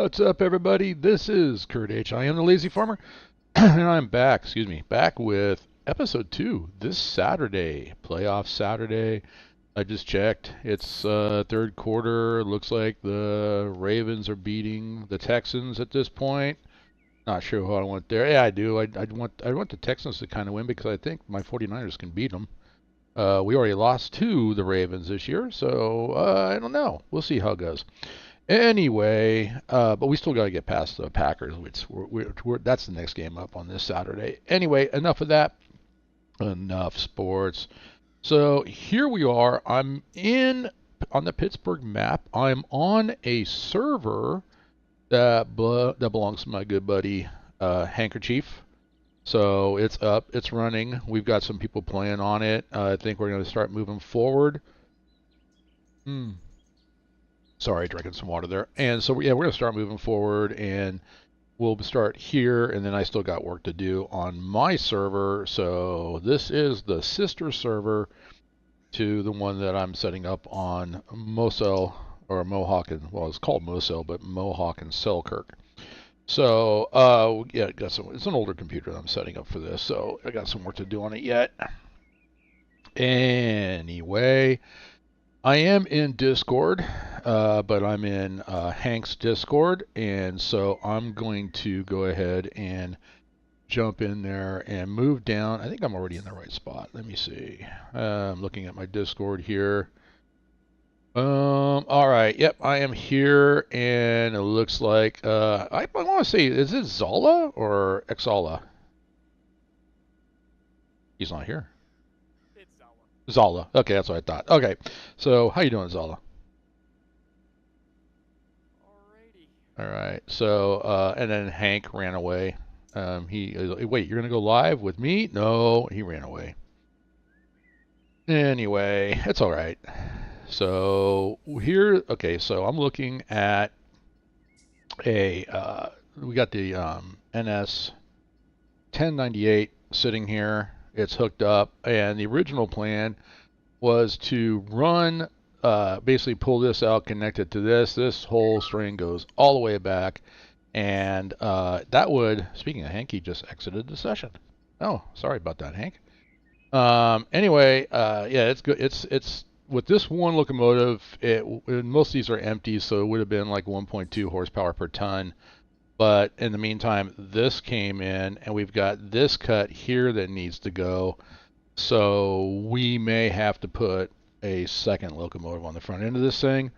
What's up, everybody? This is Kurt H. I am the Lazy Farmer, and I'm back, back with episode 2 this Saturday, playoff Saturday. I just checked. It's third quarter. Looks like the Ravens are beating the Texans at this point. Not sure who I want there. Yeah, I do. I want the Texans to kind of win because I think my 49ers can beat them. We already lost to the Ravens this year, so I don't know. We'll see how it goes. Anyway, but we still got to get past the Packers, which that's the next game up on this Saturday. Anyway, enough of that. Enough sports. So here we are. I'm on the Pittsburgh map. I'm on a server that belongs to my good buddy Handkerchief. So it's up, it's running. We've got some people playing on it. I think we're going to start moving forward. Sorry, drinking some water there. And so, yeah, we're going to start moving forward, and we'll start here, and then I still got work to do on my server. So this is the sister server to the one that I'm setting up on Moselle, or Mohawk, and, well, it's called Moselle, but Mohawk and Selkirk. So, yeah, it's an older computer that I'm setting up for this, so I got some work to do on it yet. Anyway, I am in Discord, but I'm in Hank's Discord, and so I'm going to go ahead and jump in there and move down. I think I'm already in the right spot. Let me see. I'm looking at my Discord here. All right. Yep, I am here, and it looks like I want to say, is it Zala or Exala? He's not here. Zala. Okay, that's what I thought. Okay, so how you doing, Zala? Alrighty. All right. So, and then Hank ran away. Wait, you're gonna go live with me? No, he ran away. Anyway, it's all right. So here, okay. So I'm looking at we got the NS 1098 sitting here. It's hooked up, and the original plan was to run, basically pull this out, connect it to this. This whole string goes all the way back, and that would, speaking of Hank, he just exited the session. Oh, sorry about that, Hank. Anyway, yeah, it's good. It's with this one locomotive, most of these are empty, so it would have been like 1.2 horsepower per ton. But in the meantime, this came in, and we've got this cut here that needs to go. So we may have to put a second locomotive on the front end of this thing.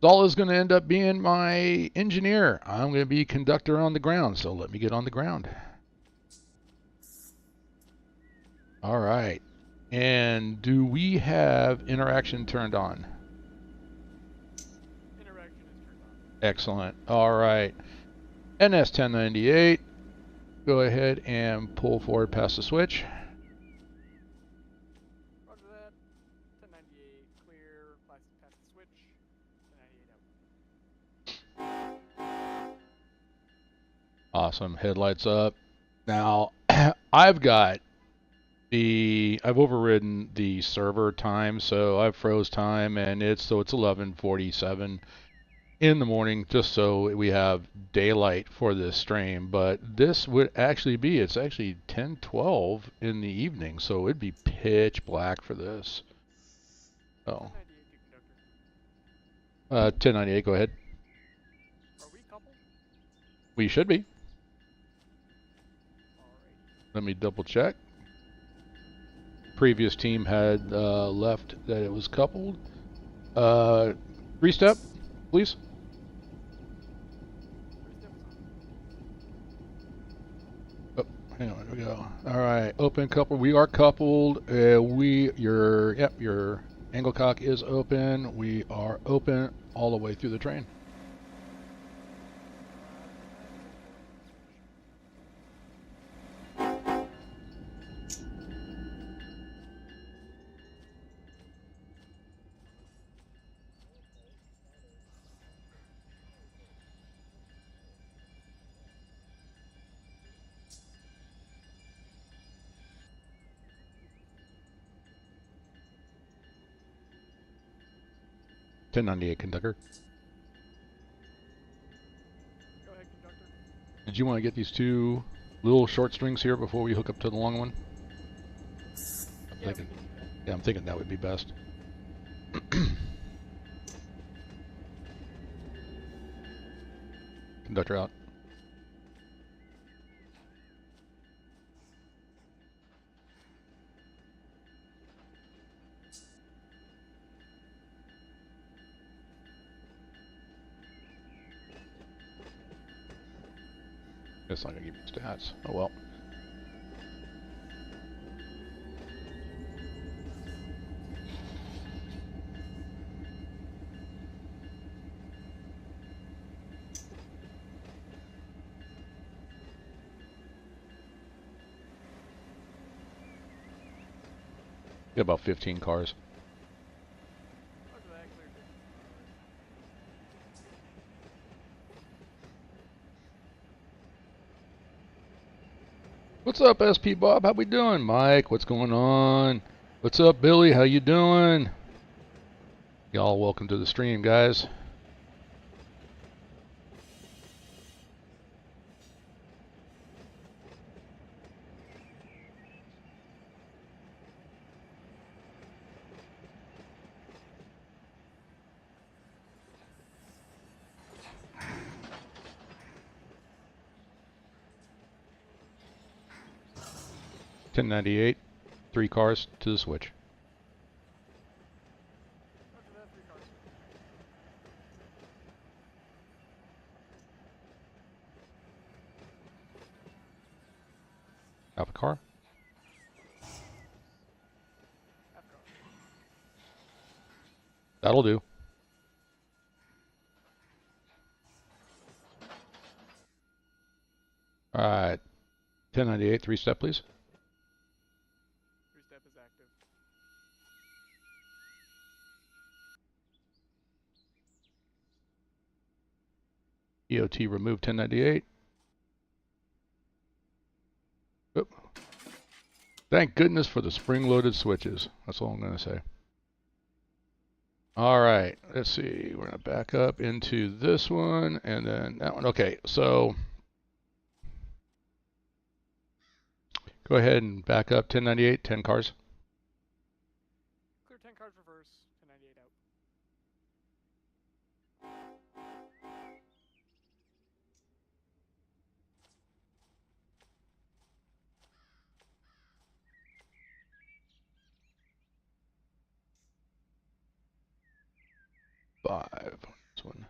Zala is going to end up being my engineer. I'm going to be conductor on the ground, so let me get on the ground. All right. And do we have interaction turned on? Interaction is turned on. Excellent. All right. NS 1098. Go ahead and pull forward past the switch. Roger that. 1098 clear. Past the switch. 1098 out. Awesome. Headlights up. Now, I've overridden the server time, so I've froze time, and it's 11:47 in the morning, just so we have daylight for this stream. But this would actually be, it's actually 10:12 in the evening, so it'd be pitch black for this. Oh. 1098, go ahead. Are we coupled? We should be. Alrighty. Let me double check. Previous team had left that it was coupled. Three-step, please. Oh, hang on, there we go. All right, open couple. We are coupled. Your angle cock is open. We are open all the way through the train. Ten 98 conductor. Did you want to get these two little short strings here before we hook up to the long one? I'm Yeah, thinking. Yeah, I'm thinking that would be best. Conductor out. It's not gonna give you stats. Oh well. Got about 15 cars. Look at that, cleared it. What's up, SP Bob? How we doing? Mike, what's going on? What's up, Billy? How you doing? Y'all welcome to the stream, guys. $10.98, 3 cars to the switch. Look at that, 3 cars. Alpha car. Half car. That'll do. All right. 1098, 3-step, please. 3-step is active. EOT remove 1098. Oop. Thank goodness for the spring-loaded switches. That's all I'm going to say. All right. Let's see. We're going to back up into this one and then that one. Okay. So go ahead and back up 1098, 10 cars. Clear 10 cars reverse, 1098 out. Five. This one.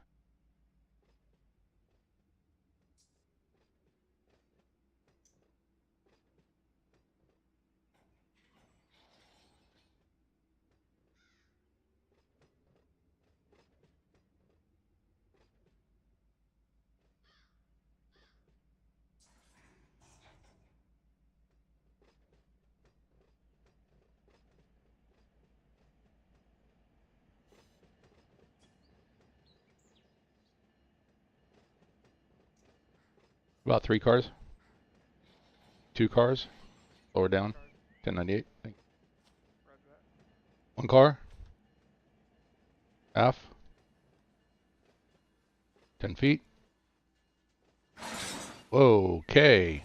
About 3 cars. 2 cars. Lower down. 1098. Thank you. Roger that. 1 car. F. 10 feet. Okay.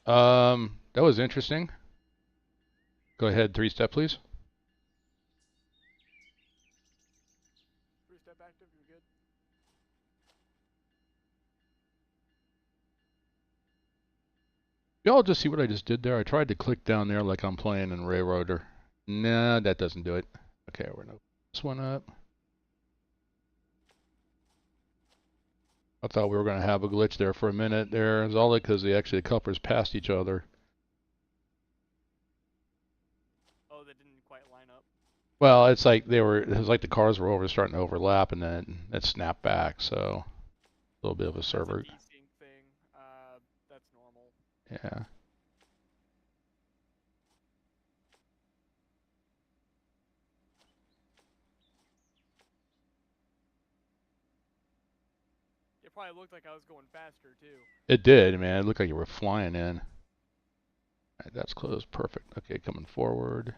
That was interesting. Go ahead, 3-step, please. 3-step active, you're good. Y'all just see what I just did there? I tried to click down there like I'm playing in Railroader. Nah, that doesn't do it. Okay, we're gonna open this one up. I thought we were gonna have a glitch there for a minute there. It's all because the couplers passed each other. Oh, that didn't quite line up. Well, it was like the cars were starting to overlap and then it snapped back, so a little bit of a server. That's a desync thing. That's normal. Yeah. It probably looked like I was going faster too. It did, man. It looked like you were flying in. All right, that's closed. Perfect. Okay, coming forward.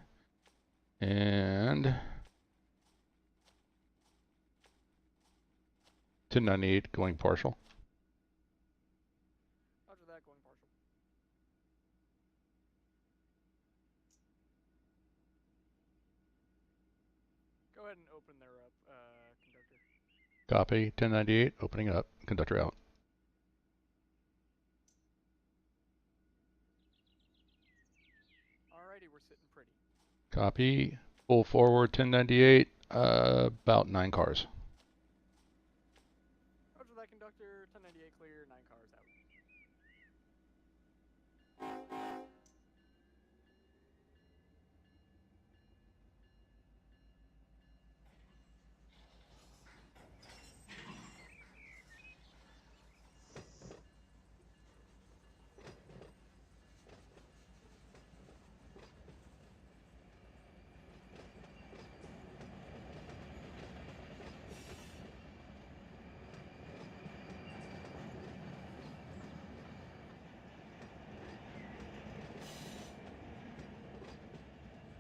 And 1098 going partial. Go ahead and open there up, conductor. Copy. 1098, opening up. Conductor out. Alrighty, we're sitting pretty. Copy. Pull forward 1098, about 9 cars. Roger that, conductor. 1098 clear, 9 cars out.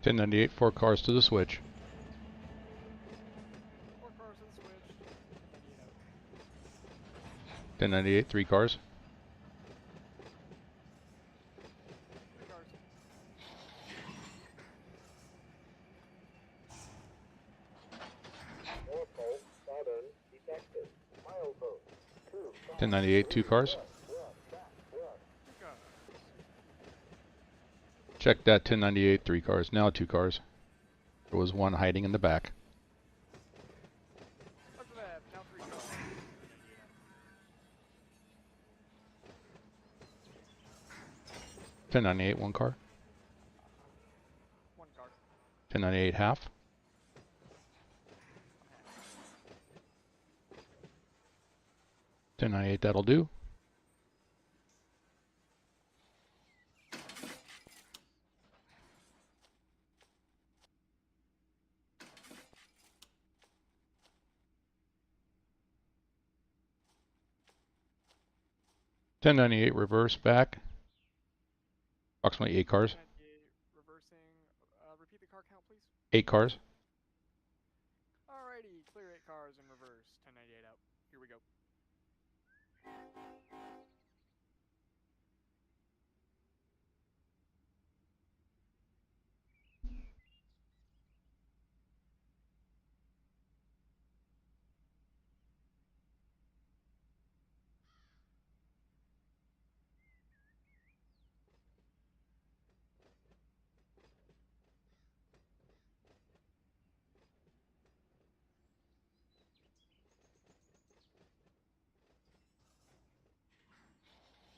Ten 98, 4 cars to the switch. 4 cars to the switch. 1098 out. 1098, 3 cars. 3 cars. Norfolk Southern detected. Milepost 2. 1098, 2 cars. 2 cars. Check that 1098, 3 cars. Now 2 cars. There was one hiding in the back. Roger that, now 3 cars. 1098 out. 1098, 1 car. 1 car. 1098, half. 1098, that'll do. Ten 98, reverse back. Approximately 8 cars. 1098 reversing. Repeat the car count, please. 8 cars. Alrighty, clear 8 cars in reverse. 1098 out. Here we go.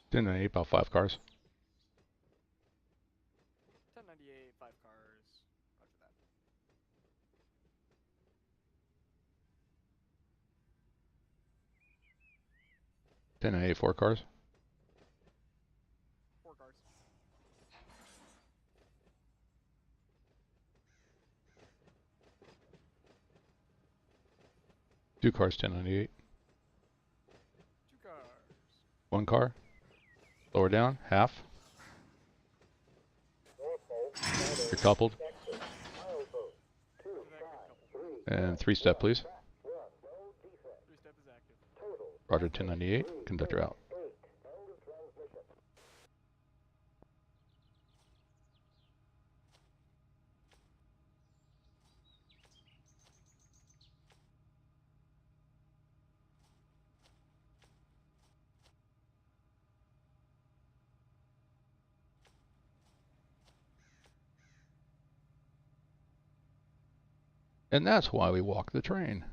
Ten 98, about 5 cars. 1098, 5 cars. Roger that. 1098, 4 cars. 4 cars. 2 cars, 1098. 2 cars. 1 car. Lower down, half. Norfolk Southern You're coupled. detected. Milepost 2. Roger that, good couple. 3. And 3-step, please. No defect. 3-step is active. Total. Roger, 1098. Conductor out. 8. End of transmission. And that's why we walk the train.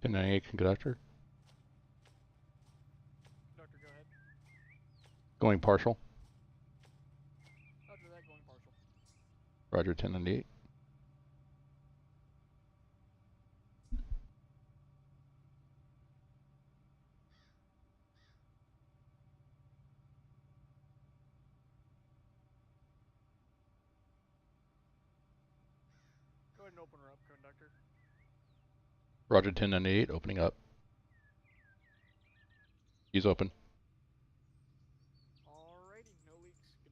Ten 98, conductor. Conductor, go ahead. Going partial. Roger that, going partial. Roger, 1098. Go ahead and open her up, conductor. Roger 1098, opening up. He's open. Alrighty, no leaks. Good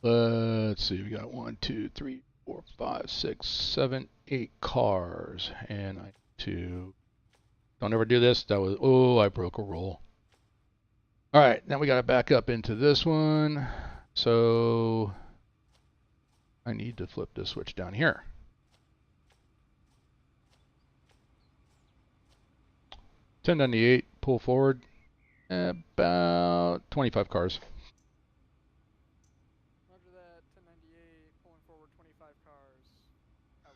to go. Let's see, we got 1, 2, 3, 4, 5, 6, 7, 8 cars. And I don't ever do this. That was, oh, I broke a roll. All right, now we got to back up into this one. So I need to flip this switch down here. $10.98, pull forward, about 25 cars. Roger that. 1098, pulling forward 25 cars. Out.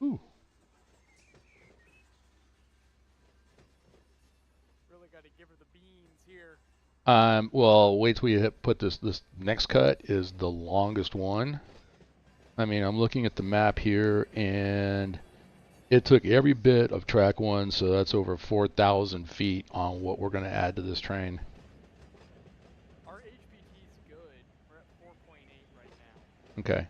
Ooh. Really got to give her the beans here. Well, wait till you put this next cut is the longest one. I mean, I'm looking at the map here, and it took every bit of track 1, so that's over 4,000 feet on what we're going to add to this train. Our HPT's good. We're at 4.8 right now. Okay.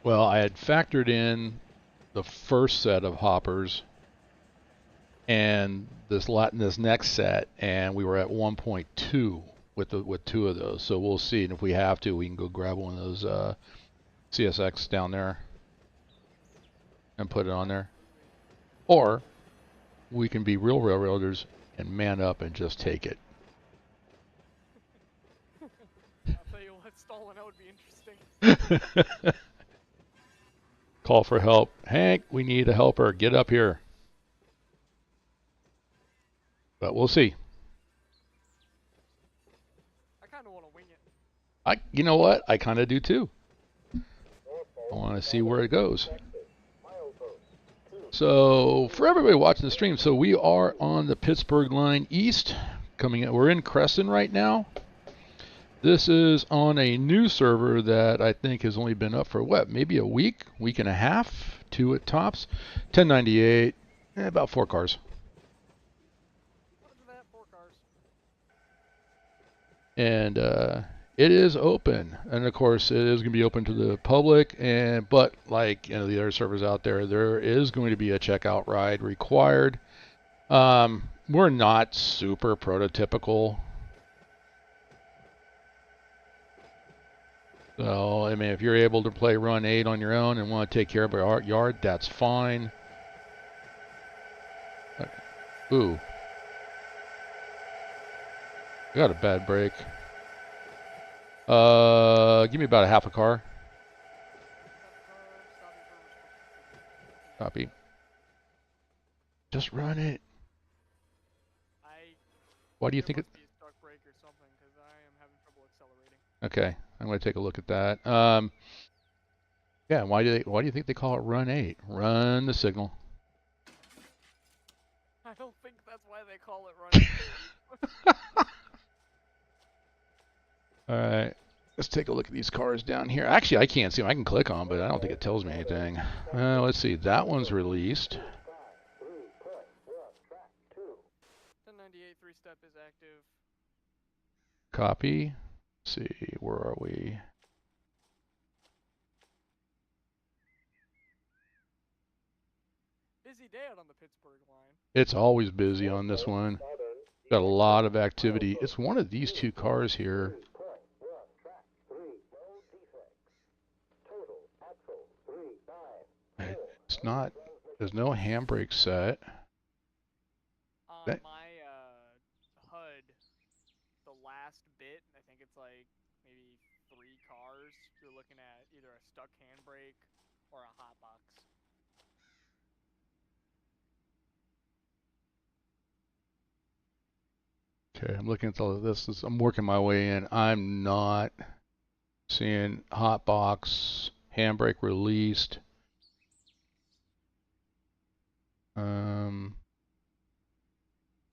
Well, I had factored in the first set of hoppers and this next set, and we were at 1.2 with 2 of those. So we'll see, and if we have to, we can go grab one of those CSX down there and put it on there, or we can be real railroaders and man up and just take it. I'll tell you what, stalling out would be interesting. Call for help. Hank, we need a helper. Get up here. But we'll see. I kind of want to wing it. You know what? I kind of do too. I want to see where it goes. So for everybody watching the stream, so we are on the Pittsburgh Line East. We're in Cresson right now. This is on a new server that I think has only been up for what, maybe a week and a half, 2 at tops. 1098, about 4 cars. Roger that, 4 cars. And it is open, and of course it is going to be open to the public. But like the other servers out there, there is going to be a checkout ride required. We're not super prototypical. So, I mean, if you're able to play Run 8 on your own and want to take care of your yard, that's fine. Ooh. I got a bad break. Give me about a half a car. Copy. Just run it. Why do you think it... Must be a stuck brake or something, because I am having trouble accelerating. Okay, I'm going to take a look at that. Yeah, why do you think they call it Run 8? Run the signal. I don't think that's why they call it Run 8. All right, let's take a look at these cars down here. Actually, I can't see them. I can click on, but I don't think it tells me anything. Let's see. That one's released. 1098 3-step is active. Copy. Let's see, where are we? Busy day out on the Pittsburgh line. It's always busy on this one. Got a lot of activity. It's one of these 2 cars here. It's not, there's no handbrake set. On my HUD, the last bit, I think it's like maybe 3 cars. You're looking at either a stuck handbrake or a hot box. Okay, I'm looking at all of this. I'm working my way in. I'm not seeing hot box, handbrake released. You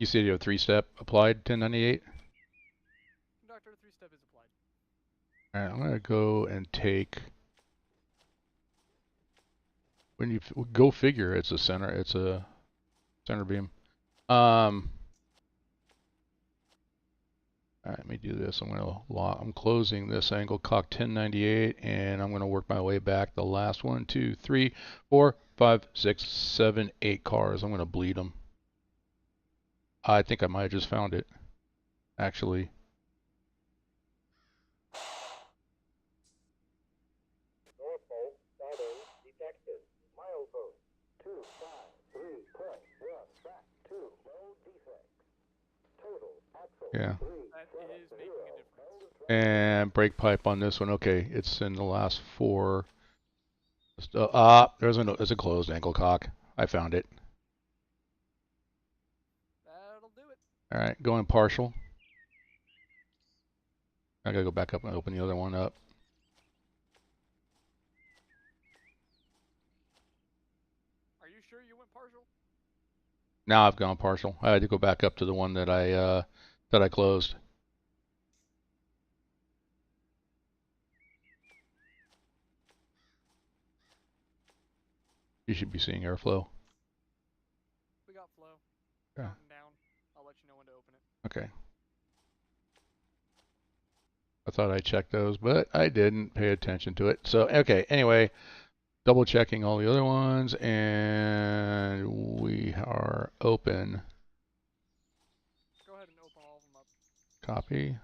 said you have 3-step applied 1098. Conductor, 3-step is applied. All right, I'm gonna go and take. When you go figure, it's a center. It's a center beam. All right, let me do this. I'm closing this angle cock 1098, and I'm gonna work my way back. The last 1, 2, 3, 4, 5, 6, 7, 8 cars. I'm gonna bleed them. I think I might have just found it, actually. North pole, pattern detected. Milepost 253.1. Back 2. No defects. Total axle Yeah. 3. That is making a difference. And brake pipe on this one. Okay, it's in the last 4. There's a closed ankle cock. I found it. That'll do it. All right, going partial. I gotta go back up and open the other one up. Are you sure you went partial? Now I've gone partial. I had to go back up to the one that I closed. You should be seeing airflow. We got flow. Yeah. Up and down. I'll let you know when to open it. Okay. I thought I checked those, but I didn't pay attention to it. So, okay, anyway, double checking all the other ones, and we are open. Go ahead and open all of them up. Copy.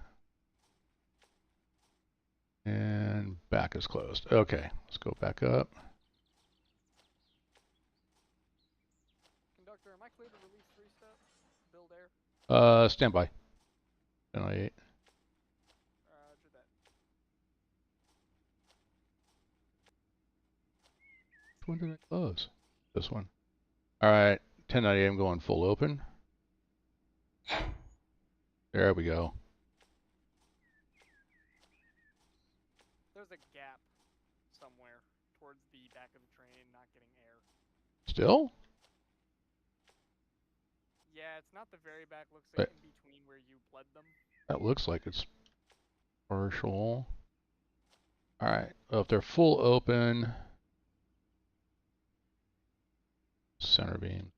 And back is closed. Okay, let's go back up. Conductor, am I clear to release 3-step? Build air? Standby. 1098. Roger that. Which one did I close? This one. All right, 1098. I'm going full open. There we go. There's a gap somewhere towards the back of the train not getting air. Still? Yeah, it's not the very back. Looks like in between where you bled them. That looks like it's partial. All right. Well, if they're full open, center beam.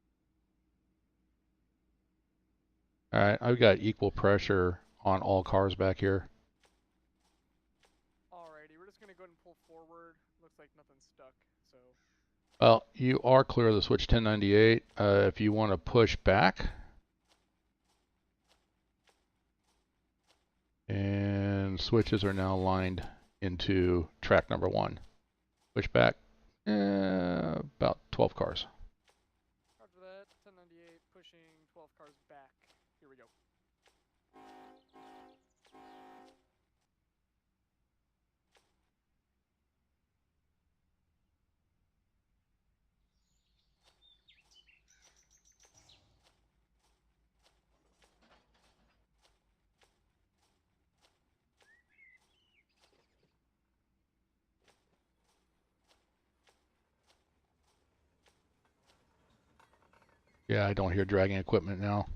All right. I've got equal pressure on all cars back here. Alrighty, we're just gonna go ahead and pull forward. Looks like nothing's stuck, so. Well, you are clear of the switch 1098. If you want to push back, and switches are now lined into track number 1. Push back, about 12 cars. Roger that. 1098 pushing 12 cars back. Here we go. Yeah, I don't hear dragging equipment now.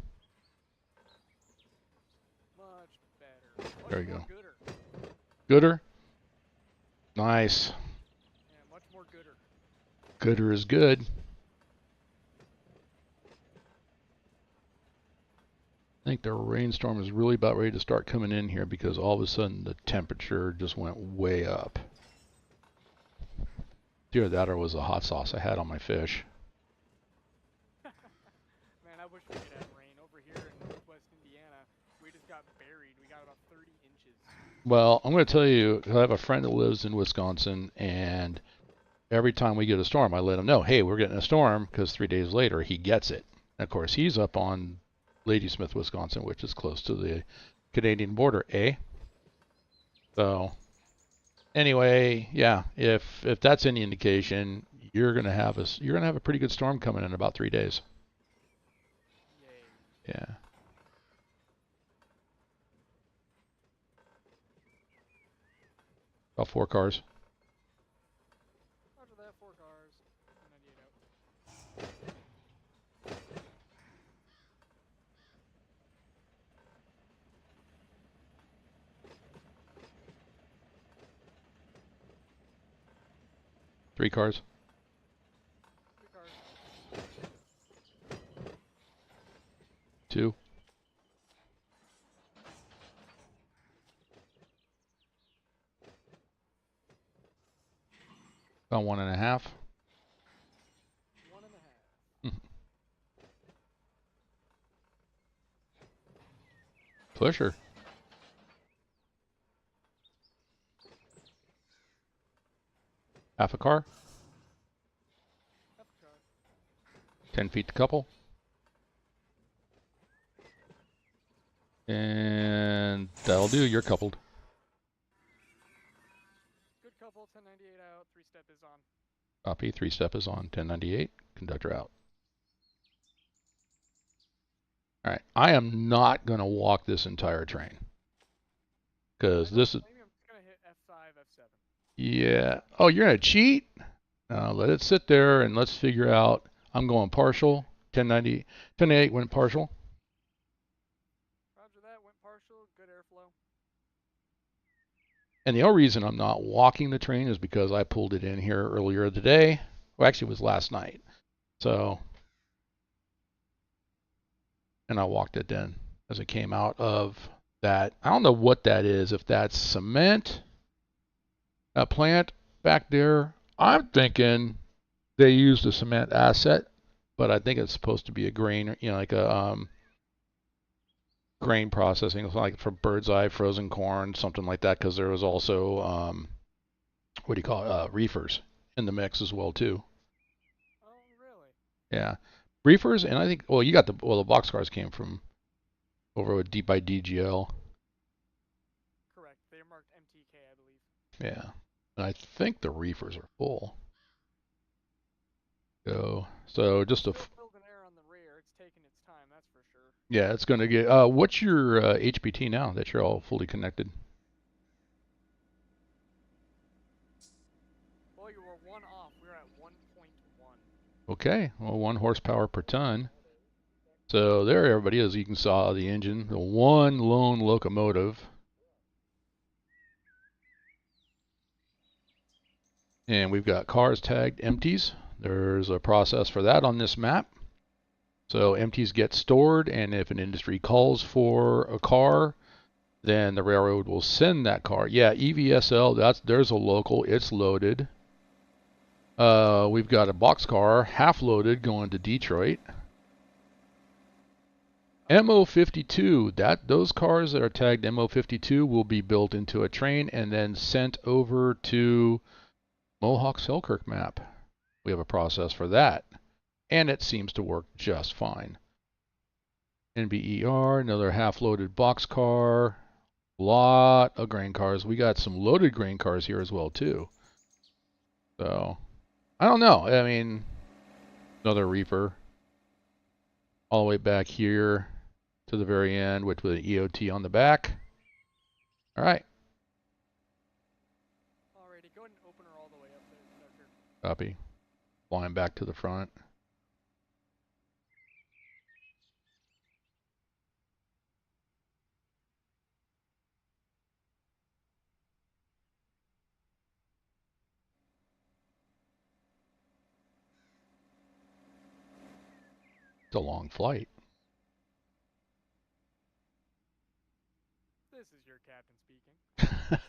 Much better. Much There you more go. Gooder. Gooder? Nice. Yeah, much more gooder. Gooder is good. I think the rainstorm is really about ready to start coming in here because all of a sudden the temperature just went way up. Either that or was the hot sauce I had on my fish. Man, I wish we could have rain. Over here in northwest Indiana, we just got buried. We got about 30 inches. Well, I'm going to tell you, I have a friend that lives in Wisconsin, and every time we get a storm, I let him know, hey, we're getting a storm, because 3 days later he gets it. And of course, he's up on Ladysmith, Wisconsin, which is close to the Canadian border, eh? So, anyway, yeah, if that's any indication, you're gonna have a pretty good storm coming in about 3 days. Yay. Yeah. About 4 cars. Roger that. 4 cars. 1098 out. 3 cars. 3 cars. 2. About 1.5. 1.5. Pusher. Half a car. Half a car. 10 feet to couple. And that'll do. You're coupled. Good couple. 1098 out. 3-step is on. Copy. 3-step is on. 1098. Conductor out. All right. I am not going to walk this entire train. Because this is... I'm just going to hit F5, F7. Yeah. Oh, you're going to cheat? Let it sit there and let's figure out. I'm going partial. 1090. 1098 went partial. Roger that. Went partial. Good airflow. And the only reason I'm not walking the train is because I pulled it in here earlier today. Well, actually, it was last night. So, and I walked it in as it came out of that. I don't know what that is. If that's cement, a plant back there. I'm thinking they used a cement asset, but I think it's supposed to be a grain, you know, like a grain processing, like for bird's eye frozen corn, something like that, because there was also what do you call it, reefers in the mix as well too. Oh, really? Yeah, reefers, and I think the boxcars came from over with deep by DGL. Correct. They are marked MTK, I believe. Yeah, and I think the reefers are full. So just a building air on the rear. It's taking its time, that's for sure. yeah, it's going to get. What's your HPT now that you're all fully connected? Well, you were 1 off. We're at 1.1. Okay, well, 1 horsepower per ton. So there everybody is. You can saw the engine, the one lone locomotive. And we've got cars tagged empties. There's a process for that on this map. So empties get stored, and if an industry calls for a car, then the railroad will send that car. Yeah, EVSL, there's a local, it's loaded. We've got a boxcar half loaded going to Detroit. MO52, those cars that are tagged MO52 will be built into a train and then sent over to Mohawk Selkirk map. We have a process for that, and it seems to work just fine. NBER, another half-loaded boxcar, lot of grain cars. We got some loaded grain cars here as well too. So, I don't know. I mean, another reefer all the way back here to the very end with the EOT on the back. All right. Alrighty, go ahead and open her all the way up there, conductor. Copy. Flying back to the front. It's a long flight. This is your captain speaking.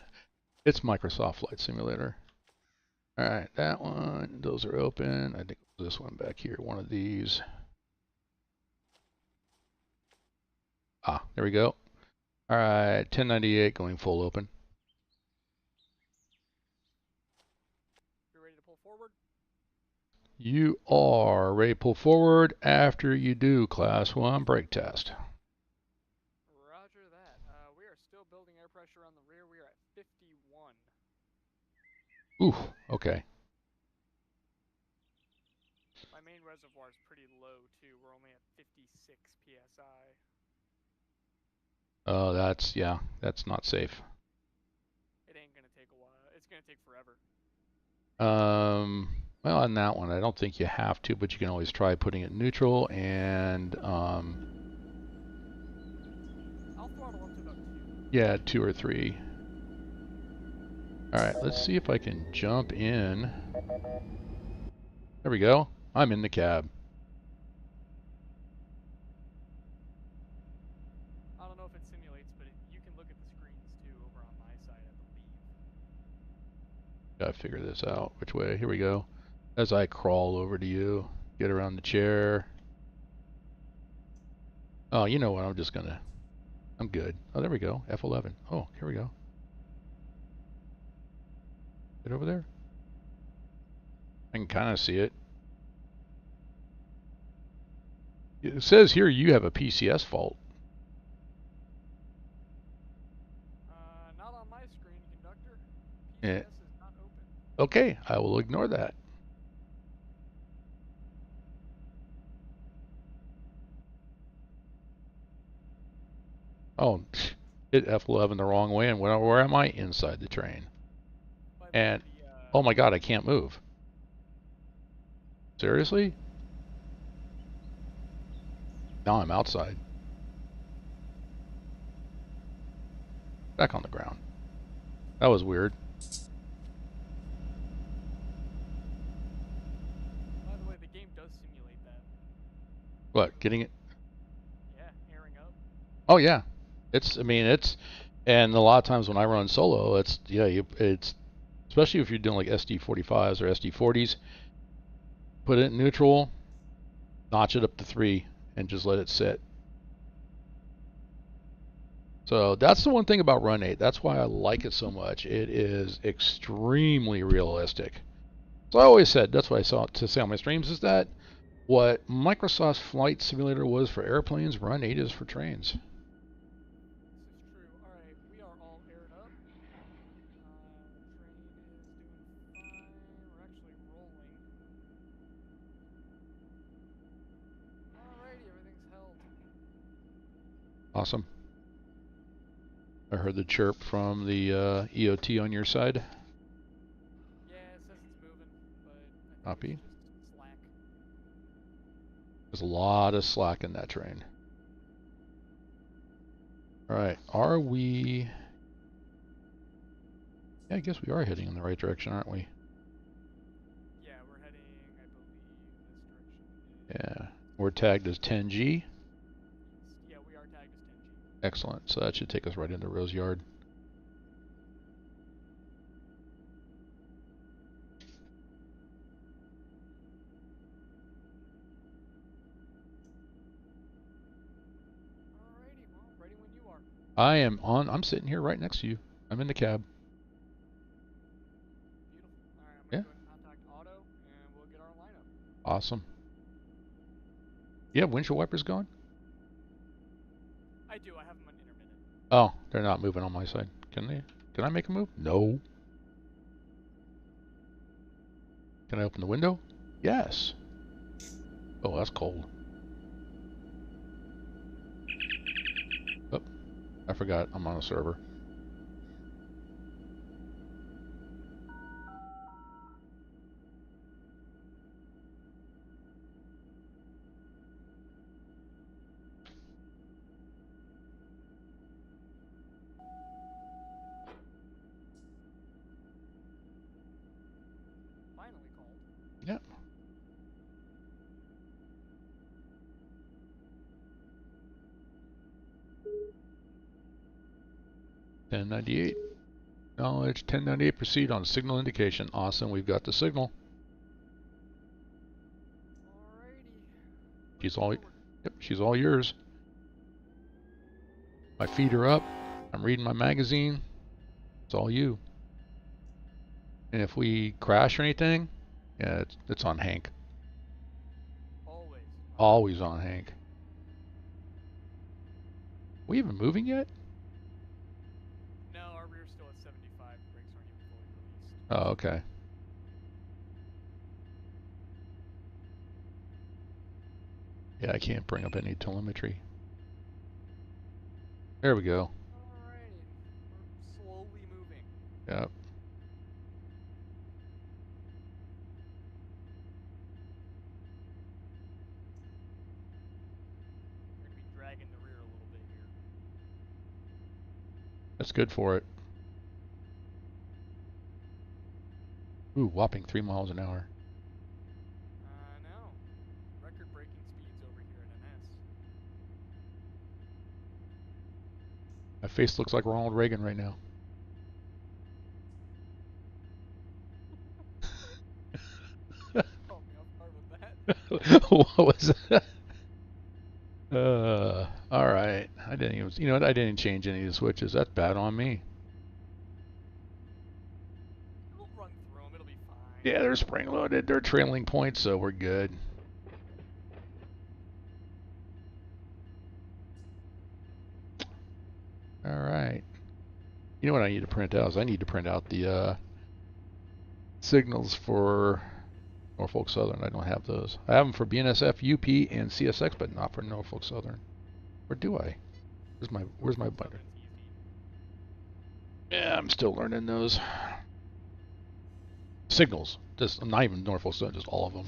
It's Microsoft Flight Simulator. All right, that one, those are open. I think this one back here, one of these. Ah, there we go. All right, 1098 going full open. You ready to pull forward? You are ready to pull forward after you do Class 1 brake test. Roger that. We are still building air pressure on the rear. We are at 51. Ooh, okay. My main reservoir is pretty low too. We're only at 56 psi. Oh, that's not safe. It ain't gonna take a while. It's gonna take forever. Well, on that one, I don't think you have to, but you can always try putting it neutral and I'll throttle up to about 2. yeah, 2 or 3. All right, let's see if I can jump in. There we go. I'm in the cab. I don't know if it simulates, but you can look at the screens too over on my side, I believe. Gotta figure this out. Which way? Here we go. As I crawl over to you, get around the chair. Oh, you know what? I'm good. Oh, there we go. F11. Oh, here we go. Get over there. I can kind of see it. It says here you have a PCS fault. Not on my screen, conductor. Yeah. PCS is not open. Okay, I will ignore that. Oh, hit F11 the wrong way, and where am I? Inside the train. By the way, And, oh my god, I can't move. Seriously? Now I'm outside. Back on the ground. That was weird. By the way, the game does simulate that. What, getting it? Yeah, airing up. Oh yeah. And a lot of times when I run solo, it's especially if you're doing like SD45s or SD40s, put it in neutral, notch it up to 3, and just let it sit. So that's the one thing about Run 8. That's why I like it so much. It is extremely realistic. So I always said, that's what I saw to say on my streams, is that what Microsoft's Flight Simulator was for airplanes, Run 8 is for trains. This is true. Alright, we are all aired up. Train is doing fine. We're actually rolling. Alrighty, everything's held. Awesome. I heard the chirp from the EOT on your side. Yeah, it says it's moving, but Copy. it's just slack. There's a lot of slack in that train. Alright, are we... Yeah, I guess we are heading in the right direction, aren't we? Yeah, we're heading, I believe, this direction. Yeah. We're tagged as 10G. Yeah, we are tagged as 10G. Excellent. So that should take us right into Rose Yard. Alrighty, well, ready when you are. I'm sitting here right next to you. I'm in the cab. Beautiful. Alright, I'm Yeah. going to go ahead and contact Auto, and we'll get our lineup. Awesome. You have windshield wipers going? I do, I have them on intermittent. Oh, they're not moving on my side. Can they? Can I make a move? No. Can I open the window? Yes. Oh, that's cold. Oh, I forgot. I'm on a server. Finally called. Yep. .1098. Knowledge 1098. Proceed on signal indication. Awesome. We've got the signal. Alrighty. She's all. Yep. She's all yours. My feet are up. I'm reading my magazine. It's all you. And if we crash or anything, yeah, it's on Hank. Always. Always on Hank. We even moving yet? No, our rear's still at 75. Brakes aren't even fully released. Oh, okay. Yeah, I can't bring up any telemetry. There we go. Alrighty. We're slowly moving. Yep. We're going to be dragging the rear a little bit here. That's good for it. Ooh, whopping 3 miles an hour. No. Record-breaking speeds over here at NS. My face looks like Ronald Reagan right now. Oh, me off guard with that. What was that? All right. I didn't even. You know what? I didn't change any of the switches. That's bad on me. We'll run through them. It'll be fine. Yeah, they're spring loaded. They're trailing points, so we're good. All right. You know what I need to print out is I need to print out the signals for Norfolk Southern. I don't have those. I have them for BNSF, UP, and CSX, but not for Norfolk Southern. Or do I? Where's my binder? Yeah, I'm still learning those signals. Just not even Norfolk Southern, just all of them.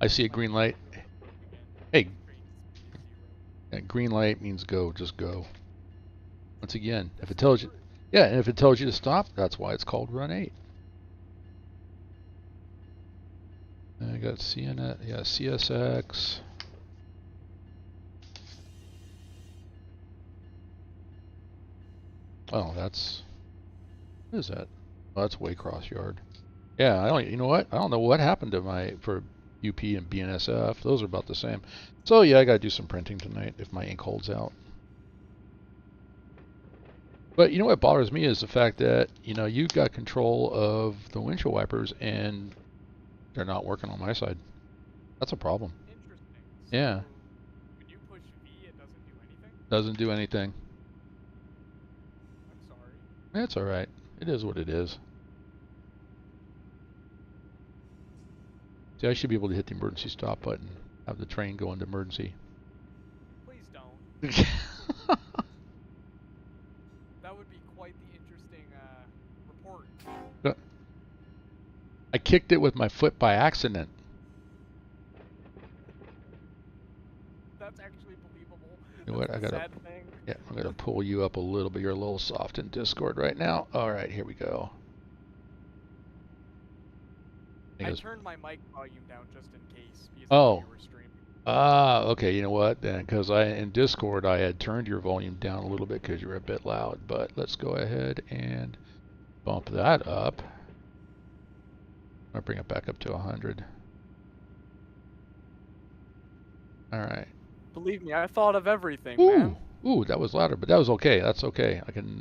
I see a green light. Hey, green light means go. Just go. Once again, if it tells you, yeah, and if it tells you to stop, that's why it's called Run 8. I got CNS, yeah, CSX. Oh, that's, what is that? Oh, that's Waycross Yard. Yeah, you know what? I don't know what happened to for UP and BNSF. Those are about the same. So yeah, I got to do some printing tonight if my ink holds out. But you know what bothers me is the fact that, you know, you've got control of the windshield wipers and they're not working on my side. That's a problem. Interesting. So Yeah. when you push V, it doesn't do anything? Doesn't do anything. I'm sorry. That's all right. It is what it is. See, I should be able to hit the emergency stop button. Have the train go into emergency. Please don't. That would be quite the interesting report. I kicked it with my foot by accident. That's actually believable. You know what? That's a sad thing. Yeah, I'm gonna pull you up a little bit. You're a little soft in Discord right now. All right, here we go. I turned my mic volume down just in case because Oh. you were streaming. Okay. You know what? Then, because in Discord I had turned your volume down a little bit because you were a bit loud. But let's go ahead and bump that up. I'll bring it back up to 100. All right. Believe me, I thought of everything, Ooh, man. ooh, that was louder, but that was okay. That's okay. I can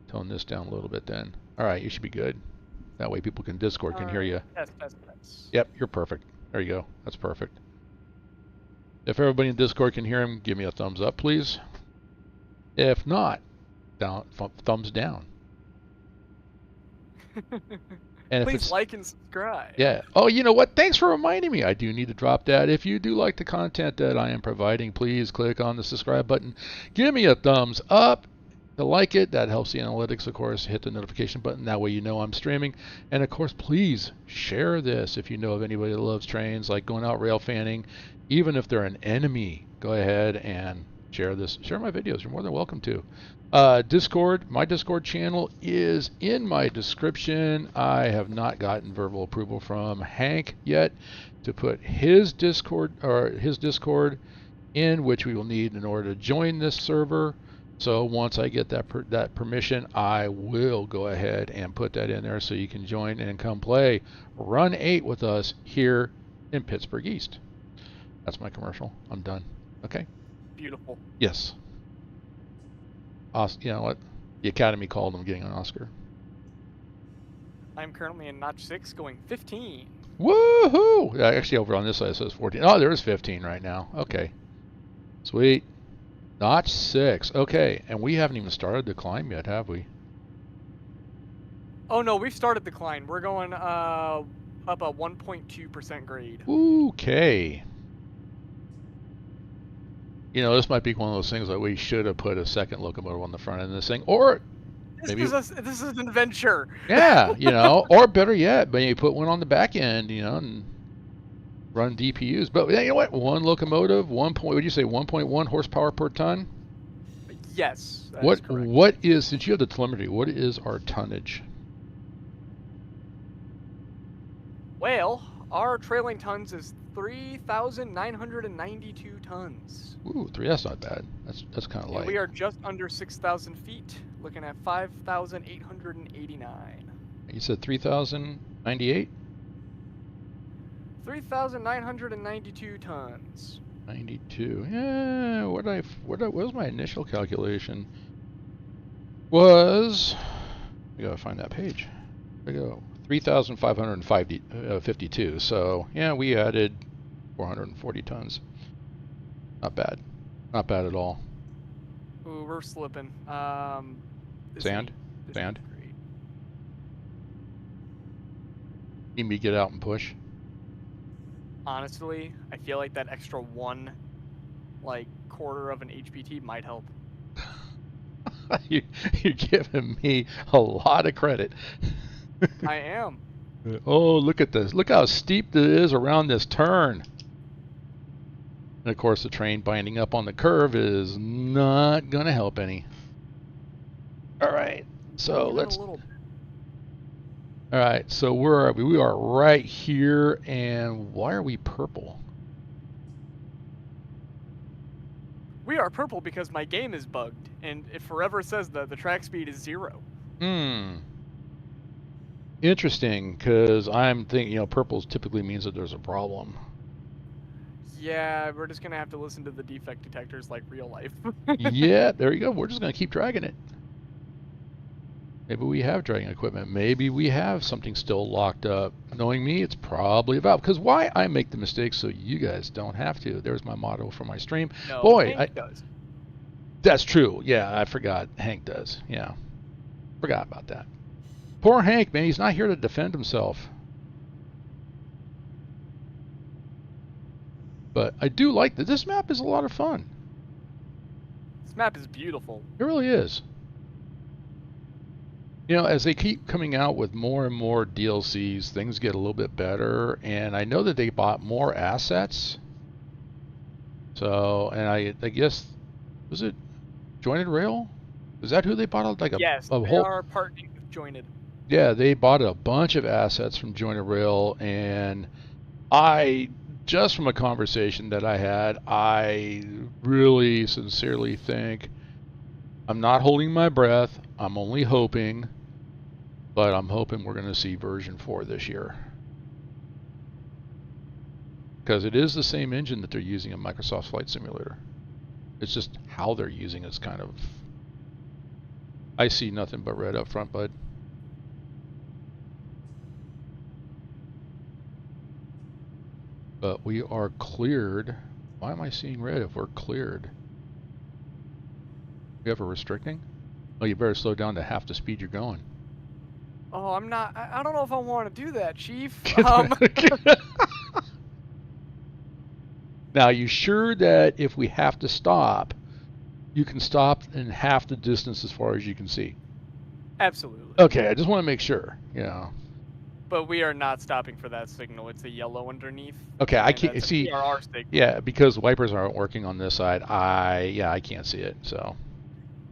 tone this down a little bit then. All right, you should be good. That way people can Discord can hear you. Yes. Yep, you're perfect. There you go. That's perfect. If everybody in Discord can hear him, give me a thumbs up, please. If not, thumbs down. And Please like and subscribe. Yeah. Oh, you know what? Thanks for reminding me. I do need to drop that. If you do like the content that I am providing, please click on the subscribe button. Give me a thumbs up to like it. That helps the analytics, of course. Hit the notification button. That way you know I'm streaming. And, of course, please share this if you know of anybody that loves trains, like going out rail fanning. Even if they're an enemy, go ahead and share this. Share my videos. You're more than welcome to. Discord, my Discord channel is in my description. I have not gotten verbal approval from Hank yet to put his Discord in, which we will need in order to join this server. So once I get that permission, I will go ahead and put that in there so you can join and come play Run 8 with us here in Pittsburgh East. That's my commercial. I'm done. Okay. Beautiful. Yes. You know what? The Academy called him getting an Oscar. I'm currently in notch 6 going 15. Woohoo! Actually, over on this side it says 14. Oh, there is 15 right now. Okay. Sweet. Notch 6. Okay. And we haven't even started the climb yet, have we? Oh, no. We've started the climb. We're going up a 1.2% grade. Okay. You know, this might be one of those things that we should have put a second locomotive on the front end of this thing, or maybe this is an adventure. Yeah, you know, or better yet, maybe put one on the back end, you know, and run DPUs. But you know what? One locomotive, what would you say, 1.1 horsepower per ton? Yes. That is correct. What is, since you have the telemetry, what is our tonnage? Well, our trailing tons is 3,992 tons. Ooh, three. That's not bad. That's kind of And light. we are just under 6,000 feet, looking at 5,889. You said 3,098. 3,992 tons. 92. Yeah. What was my initial calculation? Was I gotta find that page. There we go. 3,552. So yeah, we added 440 tons. Not bad. Not bad at all. Ooh, we're slipping. Sand? this Sand? ain't great. Need me to get out and push? Honestly, I feel like that extra one, quarter of an HPT might help. You're giving me a lot of credit. I am. Oh, look at this. Look how steep it is around this turn. And of course, the train binding up on the curve is not going to help any. All right. So Even let's. a little. All right. So where are we? We are right here. And why are we purple? We are purple because my game is bugged, and it forever says that the track speed is 0. Interesting, because I'm thinking, purple typically means that there's a problem. Yeah, we're just gonna have to listen to the defect detectors like real life. Yeah, there you go. We're just going to keep dragging it. Maybe we have dragging equipment. Maybe we have something still locked up. Knowing me, it's probably a valve. Because why I make the mistakes so you guys don't have to. There's my motto for my stream. No, Boy, Hank does. That's true. Yeah, I forgot. Hank does. Yeah. Forgot about that. Poor Hank, man. He's not here to defend himself. But I do like that. This map is a lot of fun. This map is beautiful. It really is. As they keep coming out with more and more DLCs, things get a little bit better. And I know that they bought more assets. So, and I guess, was it Jointed Rail? Is that who they bought? Yes, a they whole... are partnering with Jointed. Yeah, they bought a bunch of assets from Jointed Rail. And just from a conversation that I had, I really sincerely think, I'm not holding my breath. I'm only hoping, but I'm hoping we're going to see version 4 this year. Because it is the same engine that they're using in Microsoft Flight Simulator. It's just how they're using it's kind of... I see nothing but red up front, bud. But we are cleared. Why am I seeing red if we're cleared? You have a restricting? Oh, you better slow down to half the speed you're going. Oh, I'm not. I don't know if I want to do that, Chief. Now, you sure that if we have to stop, you can stop in half the distance as far as you can see? Absolutely. Okay, I just want to make sure. But we are not stopping for that signal. It's a yellow underneath. Okay, I can't see. PRR signal. Yeah, because wipers aren't working on this side. I can't see it. So.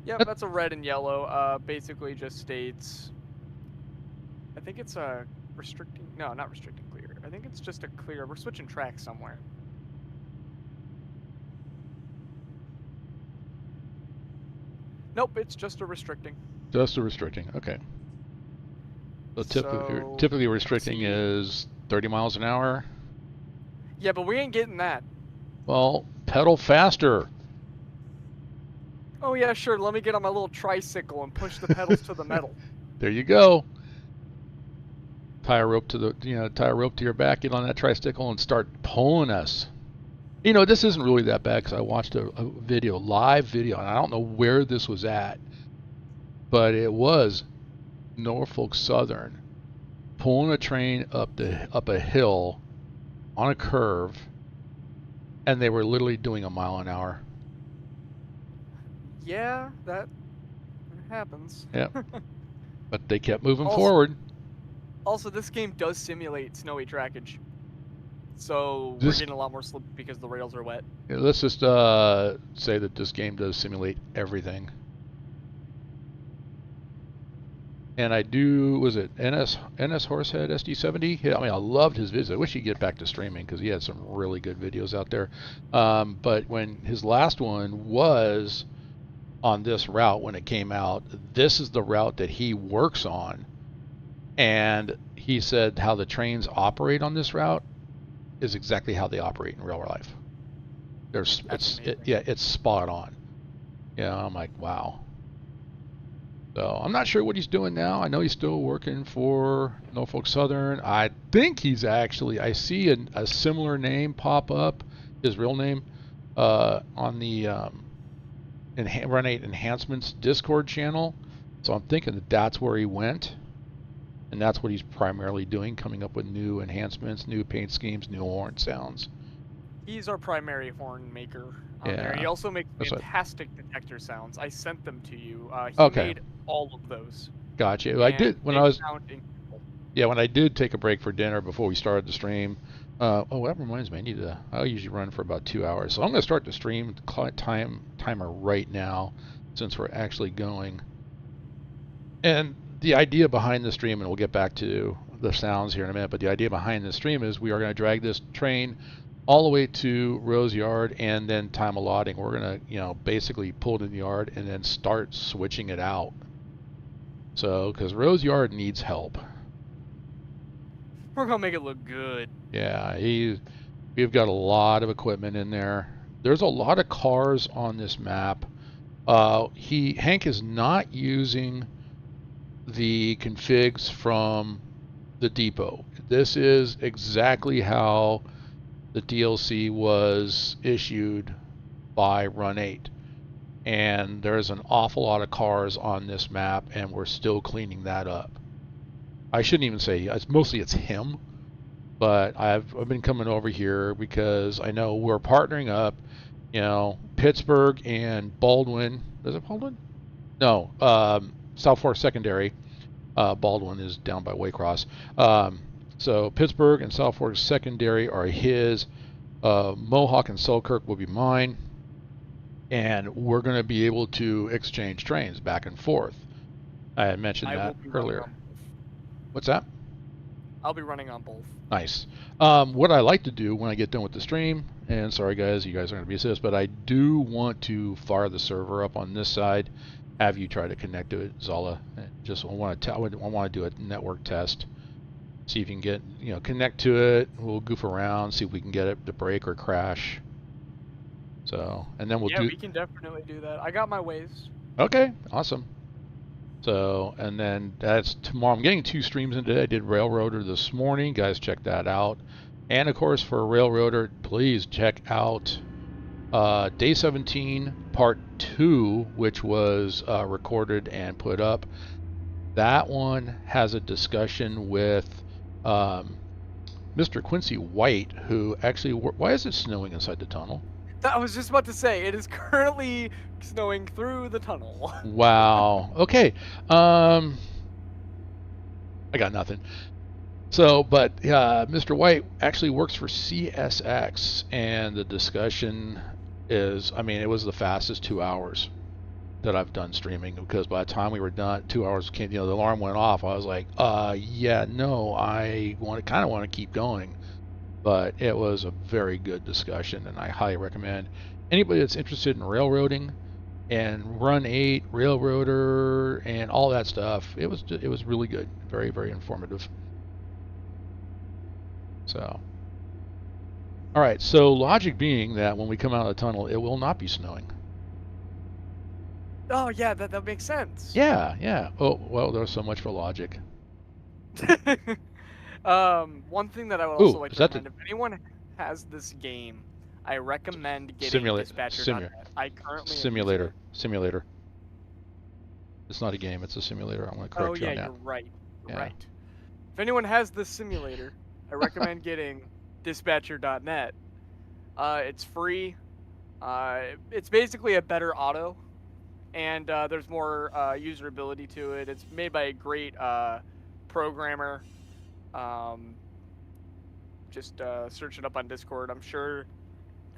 Yep, that's a red and yellow. Basically just states. I think it's a restricting. No, not restricting clear. I think it's just a clear. We're switching tracks somewhere. Nope, it's just a restricting. Just a restricting. Okay. So typically restricting is 30 miles an hour. Yeah, but we ain't getting that. Well, pedal faster. Oh yeah, sure. Let me get on my little tricycle and push the pedals to the metal. There you go. Tie a rope to your back, get on that tricycle, and start pulling us. This isn't really that bad because I watched a live video, and I don't know where this was at, but it was Norfolk Southern pulling a train up a hill on a curve, and they were literally doing 1 mile an hour. Yeah, that happens. Yeah, but they kept moving forward. Also, this game does simulate snowy trackage, so we're getting a lot more slip because the rails are wet. Yeah, let's just say that this game does simulate everything. And I do, was it NS Horsehead SD70? Yeah, I mean, I loved his videos. I wish he'd get back to streaming because he had some really good videos out there. But when his last one was on this route, when it came out, this is the route that he works on. And he said how the trains operate on this route is exactly how they operate in real life. It's spot on. Yeah, I'm like, wow. So I'm not sure what he's doing now. I know he's still working for Norfolk Southern. I think he's actually, I see a similar name pop up, his real name, on the Run 8 Enhancements Discord channel. So I'm thinking that that's where he went. And that's what he's primarily doing, coming up with new enhancements, new paint schemes, new horn sounds. He's our primary horn maker on there. He also makes fantastic detector sounds. I sent them to you. He made all of those. Gotcha. I did when I did take a break for dinner before we started the stream. That reminds me, I usually run for about 2 hours. So I'm going to start the stream timer right now since we're actually going. And the idea behind the stream, and we'll get back to the sounds here in a minute, but the idea behind the stream is we are going to drag this train all the way to Rose Yard and then time allotting. We're going to, basically pull it in the yard and then start switching it out. So, because Rose Yard needs help. We're going to make it look good. Yeah, we've got a lot of equipment in there. There's a lot of cars on this map. Hank is not using the configs from the depot. This is exactly how the DLC was issued by Run 8. And there's an awful lot of cars on this map, and we're still cleaning that up. I shouldn't even say it's him, but I've been coming over here because I know we're partnering up, Pittsburgh and Baldwin. Is it Baldwin? No, South Fork Secondary. Baldwin is down by Waycross. So Pittsburgh and South Fork Secondary are his. Mohawk and Selkirk will be mine. And we're going to be able to exchange trains back and forth. I had mentioned that earlier. What's that? I'll be running on both. Nice. What I like to do when I get done with the stream, and sorry guys, you guys aren't going to be this, but I do want to fire the server up on this side. Have you try to connect to it, Zala? I want to do a network test. See if you can get, connect to it. We'll goof around, see if we can get it to break or crash. So, and then we can definitely do that. I got my ways. Okay, awesome. So, and then that's tomorrow. I'm getting 2 streams in today. I did Railroader this morning. Guys, check that out. And of course, for Railroader, please check out Day 17 Part 2, which was recorded and put up. That one has a discussion with Mr. Quincy White, who actually... Why is it snowing inside the tunnel? I was just about to say, it is currently snowing through the tunnel. Wow. Okay. I got nothing. So, but Mr. White actually works for CSX, and the discussion is, it was the fastest 2 hours that I've done streaming, because by the time we were done, 2 hours came, the alarm went off. I was like, I kind of want to keep going. But it was a very good discussion, and I highly recommend anybody that's interested in railroading and Run 8, Railroader, and all that stuff. It was really good, very, very informative. So, all right. So logic being that when we come out of the tunnel, it will not be snowing. Oh yeah, that makes sense. Yeah. Oh well, there's so much for logic. One thing that I would also like to recommend, if anyone has this game, I recommend getting Dispatcher.net. I currently Simulator. It's not a game, it's a simulator. I'm going to correct you on that. You're right. You're right. If anyone has this simulator, I recommend getting Dispatcher.net. It's free. It's basically a better auto, and there's more userability to it. It's made by a great programmer. Just search it up on Discord. I'm sure.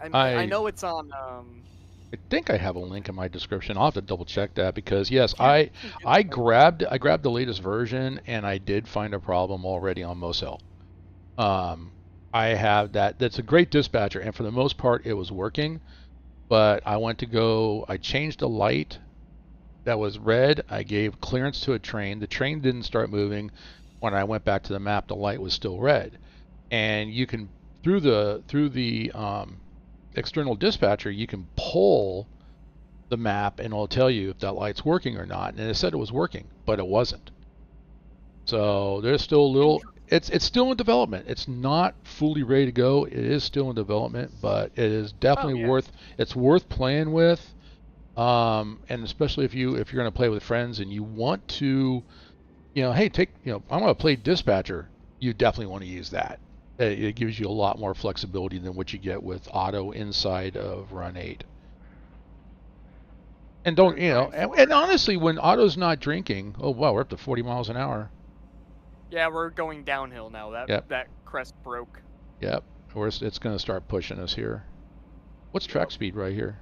I know it's on I think I have a link in my description. I'll have to double check that because yes, I grabbed the latest version and I did find a problem already on Mosel. I have that. That's a great dispatcher, and for the most part, it was working. But I changed a light that was red. I gave clearance to a train. The train didn't start moving. When I went back to the map, the light was still red. And you can through the external dispatcher, you can pull the map and it'll tell you if that light's working or not. And it said it was working, but it wasn't. So there's still a little. It's still in development. It's not fully ready to go. It is still in development, but it is definitely worth playing with. And especially if you're going to play with friends and you want to, hey, I want to play dispatcher. You definitely want to use that. It gives you a lot more flexibility than what you get with auto inside of Run 8. And and honestly, when auto's not drinking, oh wow, we're up to 40 miles an hour. Yeah, we're going downhill now. That crest broke. Yep, it's going to start pushing us here. What's track speed right here?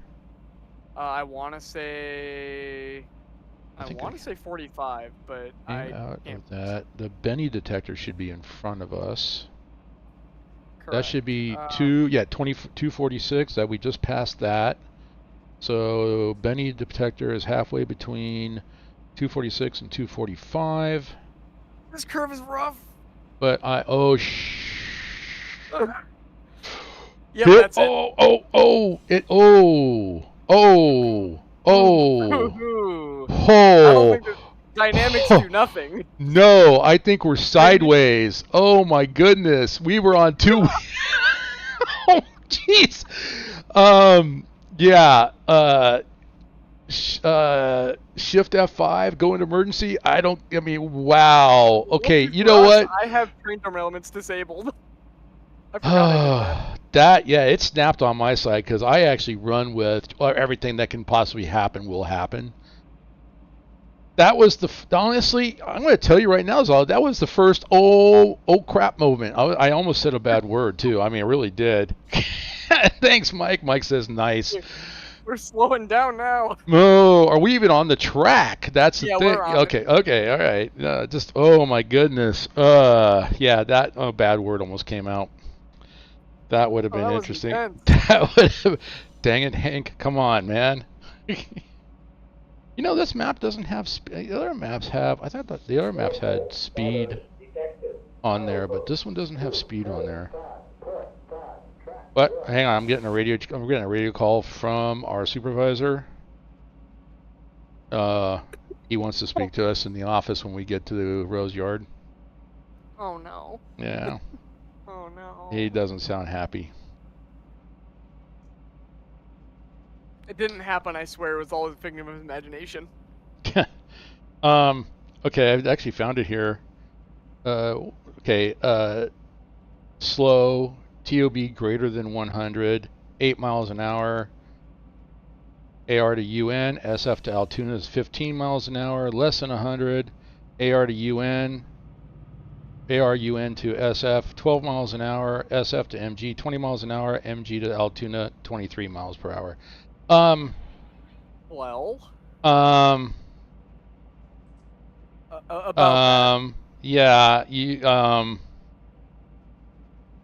I want to say 45, but I can't. Of that, the Benny detector should be in front of us. Correct. That should be 246. That we just passed that. So Benny detector is halfway between 246 and 245. This curve is rough. But Yep, that's it. I don't think the dynamics do nothing. No, I think we're sideways. Oh my goodness, we were on two. Oh jeez. Yeah. Shift F5, go into emergency. Wow. Okay, you know what? I have train derailments disabled. I forgot I did that. It snapped on my side because I actually run with everything that can possibly happen will happen. That was honestly, I'm going to tell you right now, Zal, that was the first oh crap moment. I almost said a bad word too. I really did. Thanks, Mike. Mike says nice. We're slowing down now. Oh, are we even on the track? That's the thing. We're on Okay, all right. Oh my goodness. That bad word almost came out. That would have been interesting. That would have. Dang it, Hank! Come on, man. This map doesn't have the other maps have. I thought that the other maps had speed on there, but this one doesn't have speed on there. But hang on, I'm getting a radio call from our supervisor. He wants to speak to us in the office when we get to the Rose Yard. Oh no. Yeah. Oh no. He doesn't sound happy. It didn't happen, I swear. It was all a figment of his imagination. Okay, I've actually found it here. Slow. TOB greater than 100, 8 miles an hour. AR to UN, SF to Altoona is 15 miles an hour, less than 100. AR to UN, AR UN to SF, 12 miles an hour. SF to MG, 20 miles an hour. MG to Altoona, 23 miles per hour. Well.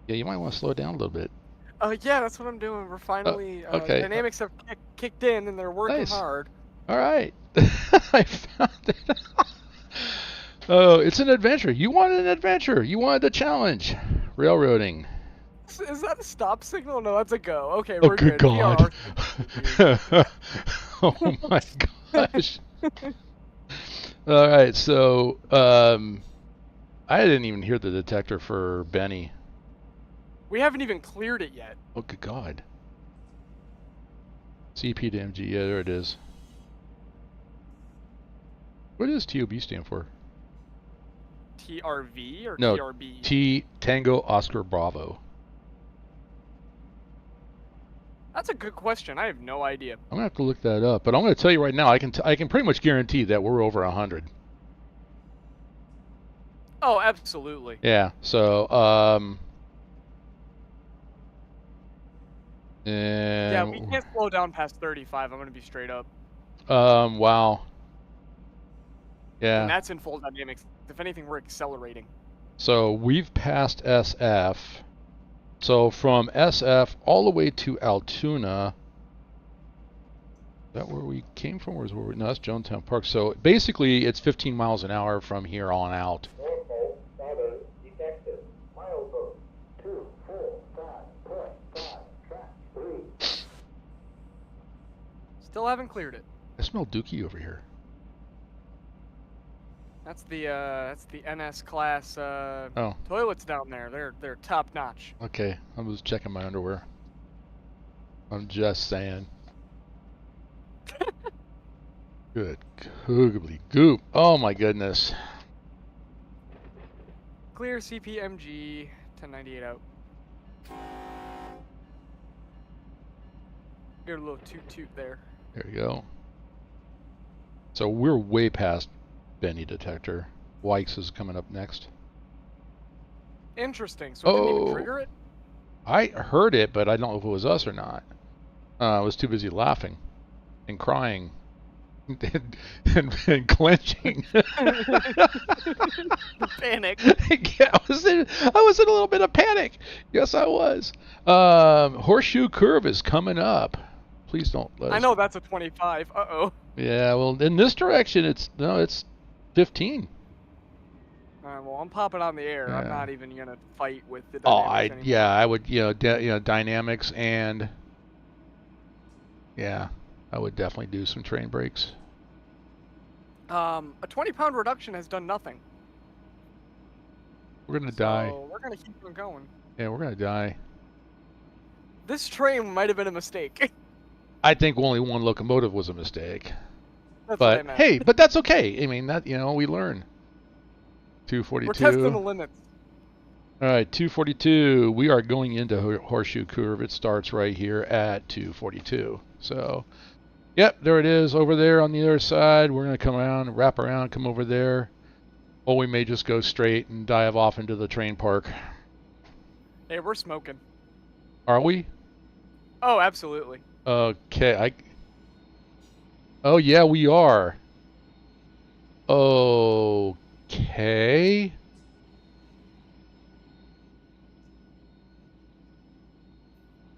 Yeah, you might want to slow it down a little bit. Yeah, that's what I'm doing. We're finally okay. Dynamics have kicked in and they're working nice. hard. All right. I found it. Oh, it's an adventure. You wanted an adventure. You wanted a challenge. Railroading. Is that a stop signal? No, that's a go. Okay, we're good. God. Oh my gosh. All right, so I didn't even hear the detector for Benny. We haven't even cleared it yet. Oh, good God. CP to MG, yeah, there it is. What does TOB stand for? TRV or no, TRB? T Tango Oscar Bravo. That's a good question. I have no idea. I'm gonna have to look that up, but I'm gonna tell you right now. I can pretty much guarantee that we're over 100. Oh, absolutely. Yeah. So Yeah, And we can't slow down past 35. I'm gonna be straight up. wow. And Yeah. that's in full dynamics. If anything, we're accelerating. So we've passed SF. So from SF all the way to Altoona. Is that where we came from, or is where we, no, that's Jonestown Park. So basically, it's 15 miles an hour from here on out. Norfolk Southern detective. Milepost 245.5. Track 3. Still haven't cleared it. I smell dookie over here. That's the NS class Oh, toilets down there. They're top notch. okay. I was checking my underwear. I'm just saying. Good googly goop. Oh my goodness. Clear CPMG 1098 out. Get a little toot there. There you go. So we're way past Benny detector. Wykes is coming up next. Interesting. So it didn't even Oh. trigger it? I heard it, but I don't know if it was us or not. I was too busy laughing and crying and clenching. Panic. Yeah, I was in a little bit of panic. Yes, I was. Horseshoe curve is coming up. Please don't let us. I know that's a 25. Uh-oh. Yeah, well, in this direction, it's 15. Well, I'm popping on the air. Yeah. I'm not even gonna fight with the Oh, dynamics anymore. yeah, I would, dynamics and yeah, I would definitely do some train brakes. A 20-pound reduction has done nothing. We're gonna die. So we're gonna keep on going. Yeah, we're gonna die. This train might have been a mistake. I think only one locomotive was a mistake. That's what I But meant. hey, but that's okay. I mean, that we learn. We're 242. testing the limits. All right, 242. We are going into Horseshoe Curve. It starts right here at 242. So, yep, there it is over there on the other side. We're going to come around, wrap around, come over there. Or we may just go straight and dive off into the train park. Hey, we're smoking. Are we? Oh, absolutely. Okay. Oh, yeah, we are. Okay.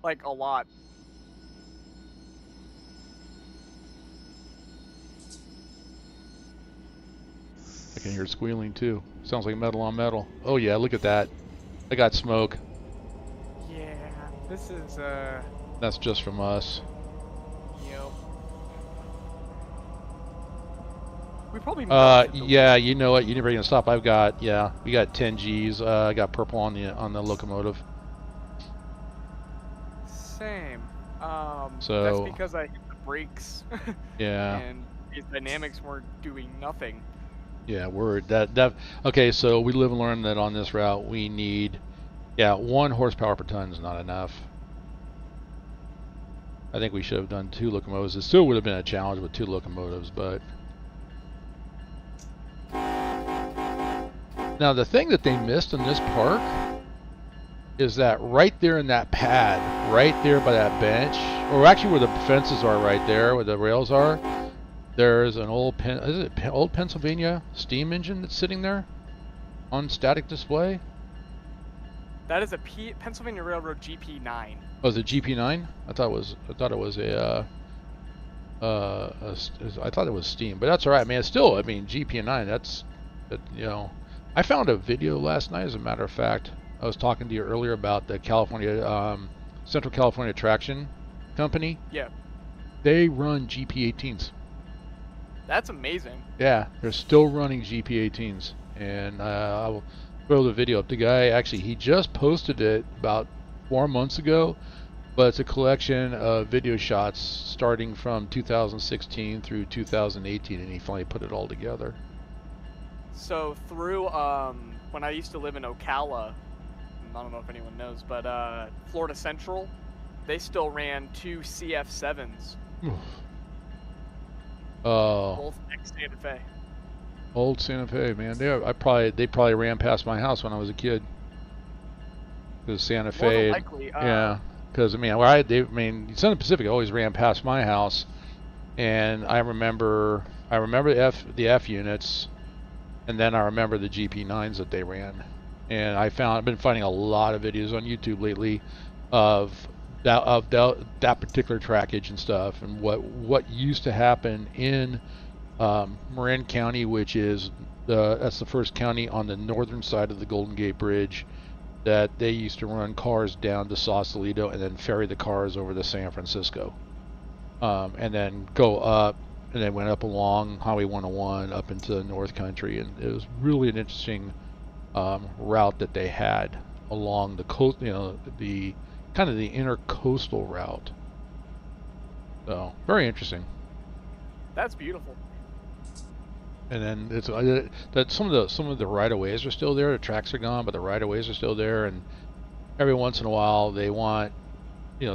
Like, a lot. I can hear squealing too. Sounds like metal on metal. Oh yeah, look at that. I got smoke. Yeah, this is, That's just from us. yep. We probably melted the Yeah, you know what? You're never gonna stop. We got 10 Gs. I got purple on the locomotive. Same. So- that's because I hit the brakes. Yeah. And these dynamics weren't doing nothing. Yeah, that. Okay, so we live and learn that on this route we need, 1 horsepower per ton is not enough. I think we should have done 2 locomotives. It still would have been a challenge with 2 locomotives, but. Now the thing that they missed in this park is that right there in that pad, right there by that bench, or actually where the fences are right there, where the rails are, there's an old old Pennsylvania steam engine that's sitting there on static display. That is a Pennsylvania Railroad GP9. Oh, is it GP9? I thought it was I thought it was steam, but that's all right, man. It's still, I mean, GP9. That. I found a video last night. As a matter of fact, I was talking to you earlier about the California Central California Traction Company. Yeah. They run GP18s. That's amazing. Yeah, they're still running GP18s, and I will throw the video up. The guy actually, he just posted it about 4 months ago, but it's a collection of video shots starting from 2016 through 2018, and he finally put it all together. So through when I used to live in Ocala, I don't know if anyone knows, but Florida Central, they still ran 2 CF7s. Oh, Both ex-Santa Fe. old Santa Fe, man. They probably ran past my house when I was a kid. Because Santa More than Fe, likely, yeah. Because I mean, Southern Pacific always ran past my house, and I remember the F units, and then I remember the GP9s that they ran, and I've been finding a lot of videos on YouTube lately of that particular trackage and stuff, and what used to happen in Marin County, which is that's the first county on the northern side of the Golden Gate Bridge, that they used to run cars down to Sausalito and then ferry the cars over to San Francisco, and then go up, and then went up along Highway 101 up into the North Country, and it was really an interesting route that they had along the coast, the kind of the intercoastal route. So very interesting. That's beautiful. And then it's that some of the right of ways are still there. The tracks are gone, but the right of ways are still there. And every once in a while, they want,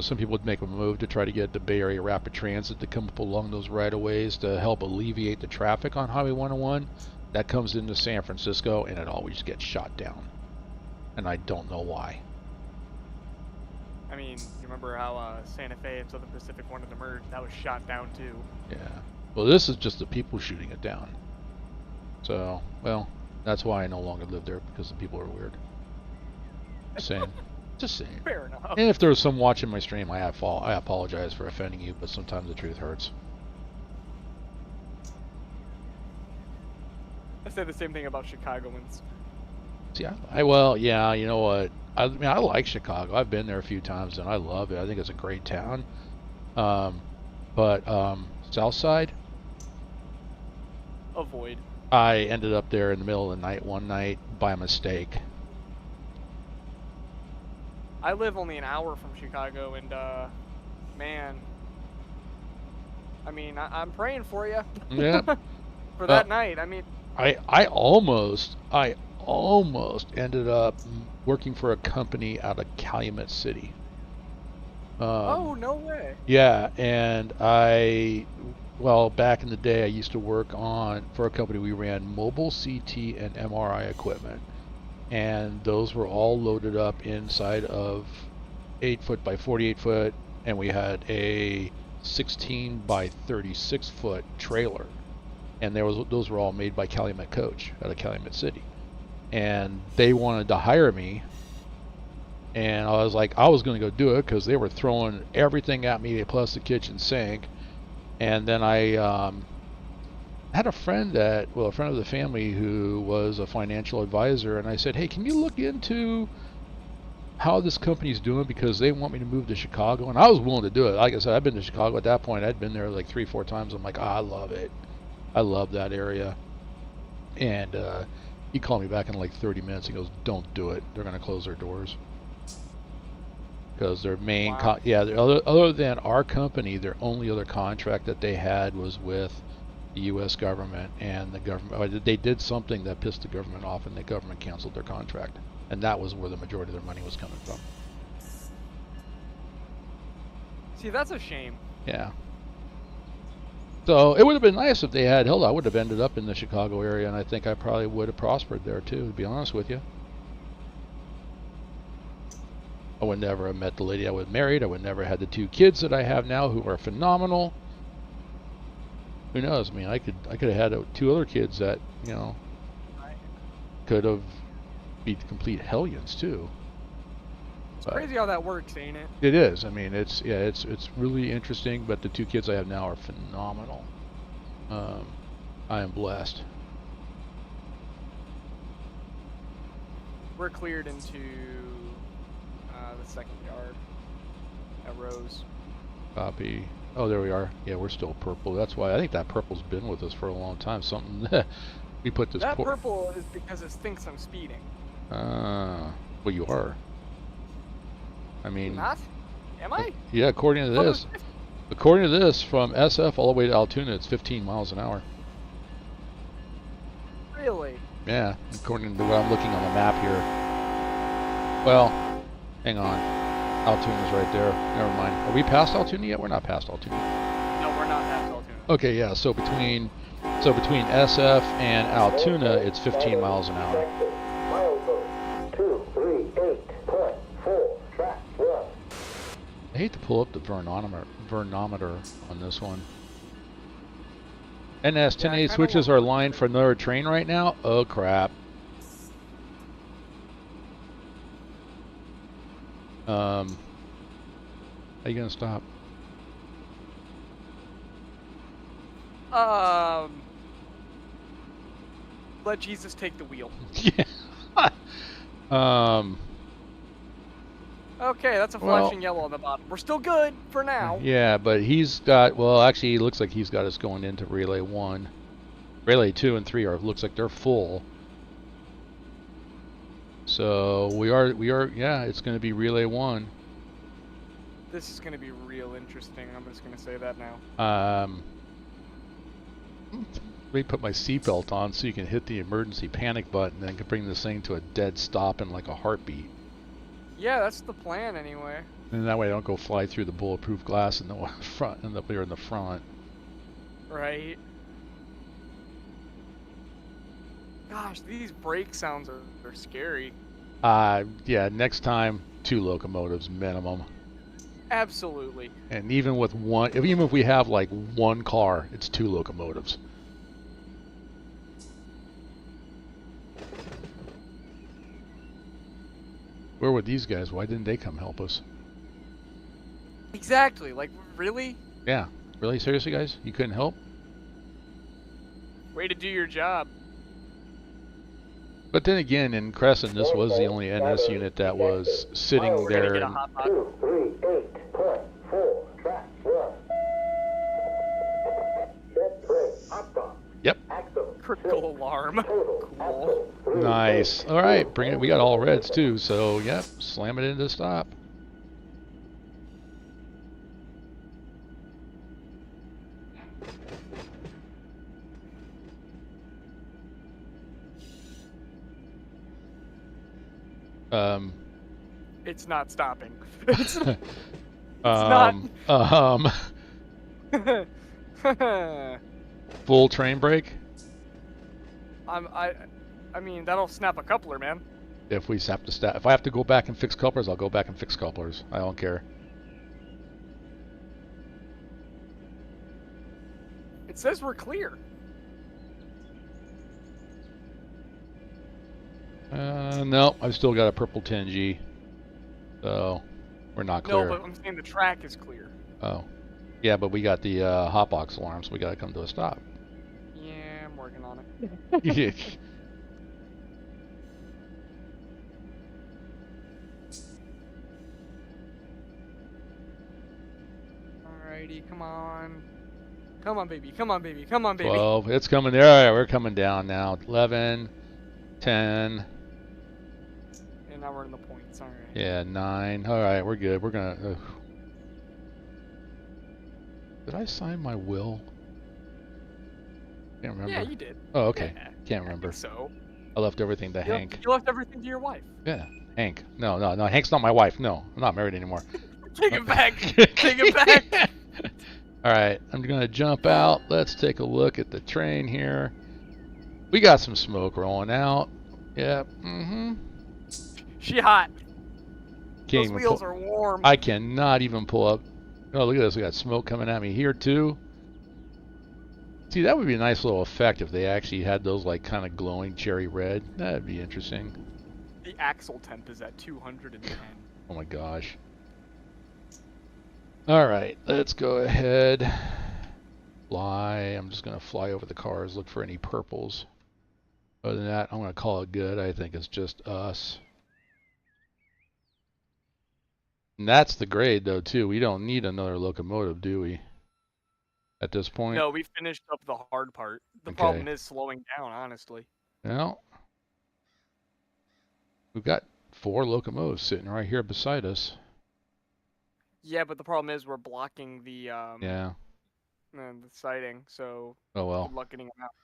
some people would make a move to try to get the Bay Area Rapid Transit to come up along those right of ways to help alleviate the traffic on Highway 101. That comes into San Francisco, and it always gets shot down. And I don't know why. I mean, you remember how Santa Fe and Southern Pacific wanted to merge? That was shot down too. Yeah. Well, this is just the people shooting it down. So, well, that's why I no longer live there, because the people are weird. Just saying. Just saying. Fair enough. And if there's some watching my stream, I apologize for offending you, but sometimes the truth hurts. I say the same thing about Chicagoans. See, well, yeah, you know what? I mean, I like Chicago. I've been there a few times, and I love it. I think it's a great town. But South Side, Avoid. I ended up there in the middle of the night one night by mistake. I live only an hour from Chicago, and man, I mean, I'm praying for you. Yeah. For that night. I mean, I almost ended up working for a company out of Calumet City. oh, no way. Yeah, and back in the day, I used to work for a company. We ran mobile CT and MRI equipment, and those were all loaded up inside of 8-foot by 48-foot, and we had a 16 by 36-foot trailer, and those were all made by Calumet Coach out of Calumet City, and they wanted to hire me. And I was like, I was going to go do it because they were throwing everything at me, plus the kitchen sink. And then I had a friend of the family who was a financial advisor, and I said, hey, can you look into how this company's doing, because they want me to move to Chicago? And I was willing to do it. Like I said, I've been to Chicago at that point. I'd been there like 3-4 times. I'm like, I love it. I love that area. And he called me back in like 30 minutes. He goes, don't do it. They're going to close their doors. Because their main, other than our company, their only other contract that they had was with the U.S. government, and the government, they did something that pissed the government off, and the government canceled their contract, and that was where the majority of their money was coming from. See, that's a shame. Yeah. So it would have been nice if they had held. I would have ended up in the Chicago area, and I think I probably would have prospered there too, to be honest with you. I would never have met the lady I would have married. I would never have had the 2 kids that I have now, who are phenomenal. Who knows? I mean, I could have had 2 other kids that, could have been complete hellions too. It's crazy how that works, ain't it? It is. I mean, it's really interesting. But the 2 kids I have now are phenomenal. I am blessed. We're cleared into the second yard at Rose. Copy. Oh, there we are. Yeah, we're still purple. That's why I think that purple's been with us for a long time. Something we put this. That purple is because it thinks I'm speeding. Well, you are. I mean. Not? Am I? Yeah, according to this. According to this, from SF all the way to Altoona, it's 15 miles an hour. Really? Yeah, according to what I'm looking on the map here. Well, hang on. Altoona's right there. Never mind. Are we past Altoona yet? We're not past Altoona. No, we're not past Altoona. Okay, yeah. So between SF and Altoona, it's 15 miles an hour. Milestone 238.4, track 1. I hate to pull up the vernometer on this one. NS 10A switches our line for another train right now. Oh crap. How you gonna stop? Let Jesus take the wheel. Yeah. Okay, that's a flashing yellow on the bottom. We're still good for now. Yeah, but he's got, well, actually, it looks like he's got us going into relay 1. Relay 2 and 3 looks like they're full. So we are, yeah, it's going to be relay 1. This is going to be real interesting. I'm just going to say that now. Let me put my seatbelt on so you can hit the emergency panic button and can bring this thing to a dead stop in like a heartbeat. Yeah, that's the plan anyway. And that way I don't go fly through the bulletproof glass in the front, and up here in the front. Right. Gosh, these brake sounds are scary. Yeah, next time 2 locomotives minimum. Absolutely. And even with one, even if we have like 1 car, it's 2 locomotives. Where were these guys? Why didn't they come help us? Exactly. Like, really? Yeah. Really? Seriously, guys? You couldn't help? Way to do your job. But then again, in Cresson, this was the only NS unit that was sitting there. We're gonna get a hot box. 238.4, track 1. Set brake, hot box. Yep. Axle. Critical alarm. Total. Cool. Axle. Nice. All right, bring it. We got all reds too, so yep, slam it into stop. It's not stopping. It's not. Full train brake. I mean, that'll snap a coupler, man. If we have to if I have to go back and fix couplers, I'll go back and fix couplers. I don't care. It says we're clear. No, I've still got a purple 10G, so we're not clear. No, but I'm saying the track is clear. Oh, yeah, but we got the hotbox alarm, so we got to come to a stop. Yeah, I'm working on it. Alrighty, come on. Come on, baby. Come on, baby. Come on, baby. 12. It's coming there. All right, we're coming down now. 11, 10. And now we're in the points. All right. Yeah, 9. All right, we're good. We're gonna. Did I sign my will? Can't remember. Yeah, you did. Oh, okay. Yeah, Can't remember. So. I left everything to Hank. You left everything to your wife. Yeah, Hank. No. Hank's not my wife. No, I'm not married anymore. Take it back. Take it back. All right, I'm gonna jump out. Let's take a look at the train here. We got some smoke rolling out. Yep. She hot. Can't Those wheels are warm. I cannot even pull up. Oh, look at this. We got smoke coming at me here too. See, that would be a nice little effect if they actually had those like kind of glowing cherry red. That'd be interesting. The axle temp is at 210. Oh my gosh. All right, let's go ahead. Fly. I'm just gonna fly over the cars, look for any purples. Other than that, I'm gonna call it good. I think it's just us. And that's the grade though too. We don't need another locomotive, do we? At this point? No, we finished up the hard part. The problem is slowing down, honestly. Well, we've got 4 locomotives sitting right here beside us. Yeah, but the problem is we're blocking the the siding, so oh well. good luck getting them out.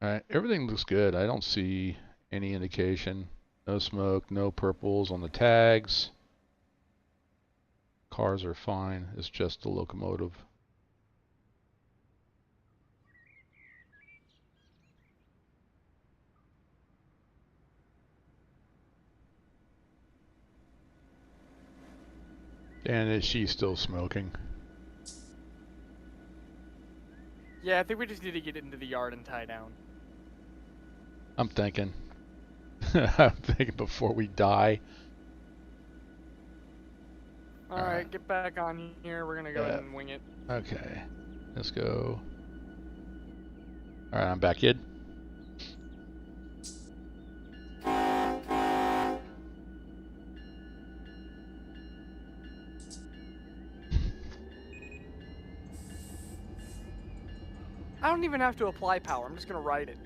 All right, everything looks good. I don't see any indication. No smoke, no purples on the tags. Cars are fine. It's just the locomotive. And is she still smoking? Yeah, I think we just need to get into the yard and tie down. I'm thinking. I'm thinking before we die. Alright, get back on here. We're gonna go ahead and wing it. Okay. Let's go. Alright, I'm back, kid. I don't even have to apply power. I'm just gonna ride it.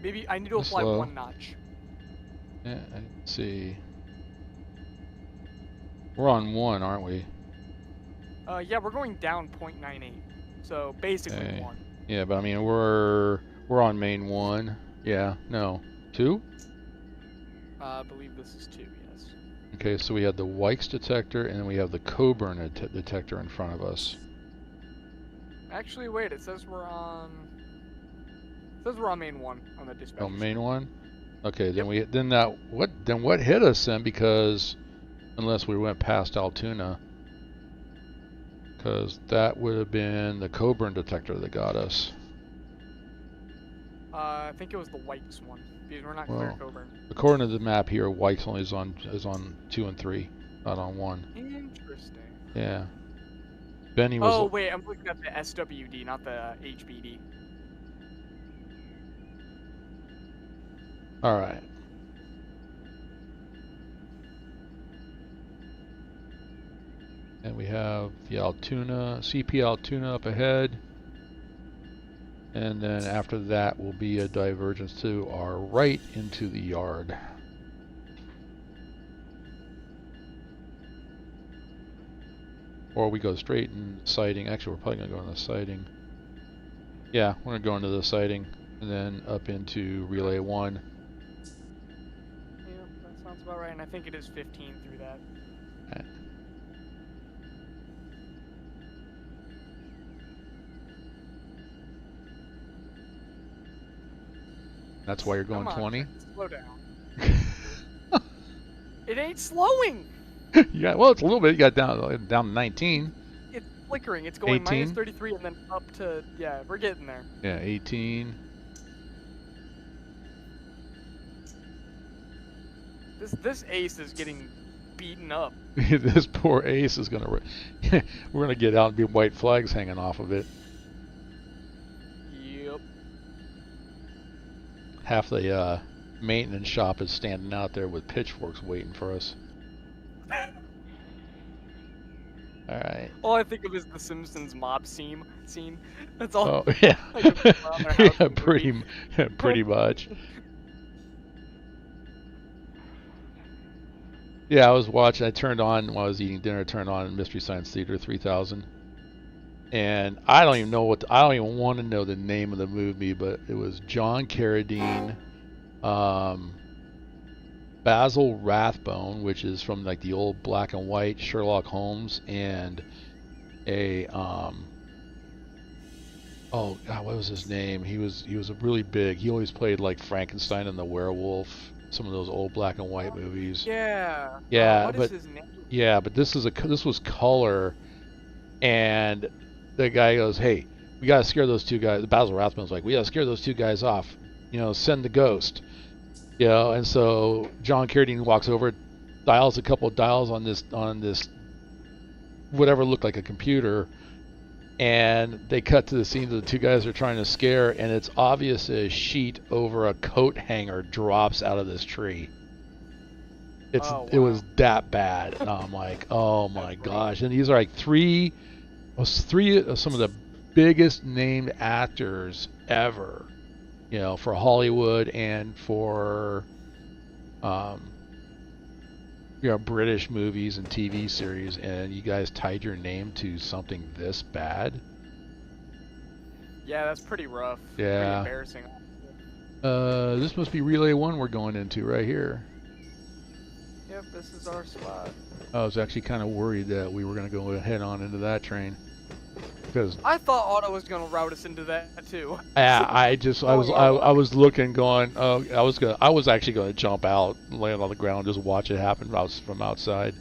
Maybe I need to apply Slow. 1 notch. Yeah, let's see. We're on 1, aren't we? Yeah, we're going down 0.98. So basically Okay. 1. Yeah, but I mean we're on main 1. Yeah, no. 2? I believe this is 2, yes. Okay, so we have the Wikes detector and then we have the Coburn detector in front of us. Actually, wait, it says we're on main 1 on the dispatch. Oh, main 1? Okay, then Yep. what hit us then, because unless we went past Altoona, because that would have been the Coburn detector that got us. I think it was the Whites one because we're not clear Coburn. According to the map here, Wikes only is on 2 and 3, not on 1. Interesting. Yeah. Benny was. Oh wait, I'm looking at the SWD, not the HBD. All right. And we have the Altoona, CP Altoona up ahead. And then after that will be a divergence to our right into the yard. Or we go straight in sighting. Actually, we're probably going to go in the sighting. Yeah, we're going to go into the sighting and then up into relay 1. Yeah, that sounds about right. And I think it is 15 through that. Okay. That's why you're going 20? Slow down. It ain't slowing! Yeah, well, it's a little bit. You got down to 19. It's flickering. It's going 18? minus 33 and then up to, yeah, we're getting there. Yeah, 18. This ace is getting beaten up. This poor ace is gonna. We're gonna get out and be white flags hanging off of it. Yep. Half the maintenance shop is standing out there with pitchforks waiting for us. All right. All I think of is the Simpsons mob scene. That's all. Oh yeah. Like around their house Yeah, in the movie. pretty much. Yeah, I was watching. I turned on while I was eating dinner. I turned on Mystery Science Theater 3000, and I don't even know I don't even want to know the name of the movie, but it was John Carradine, Basil Rathbone, which is from like the old black and white Sherlock Holmes, and a oh God, what was his name? He was a really big. He always played like Frankenstein and the Werewolf. Some of those old black and white movies. Yeah. Yeah, what but is his name? yeah, but this was color, and the guy goes, "Hey, we gotta scare those 2 guys." Basil Rathbone's like, "We gotta scare those 2 guys off. You know, send the ghost." You know, and so John Carradine walks over, dials a couple of dials on this whatever looked like a computer, and they cut to the scene that the 2 guys are trying to scare, and it's obvious a sheet over a coat hanger drops out of this tree. It was that bad, and I'm like, oh my gosh! And these are like three of some of the biggest named actors ever, you know, for Hollywood and for you know, British movies and TV series, and you guys tied your name to something this bad. Yeah, that's pretty rough. Yeah. Pretty embarrassing. This must be Relay 1 we're going into right here. Yep, this is our spot. I was actually kind of worried that we were going to go head on into that train. Because I thought Auto was gonna route us into that too. I Oh, was looking, going, oh, I was actually gonna jump out, land on the ground, just watch it happen from outside.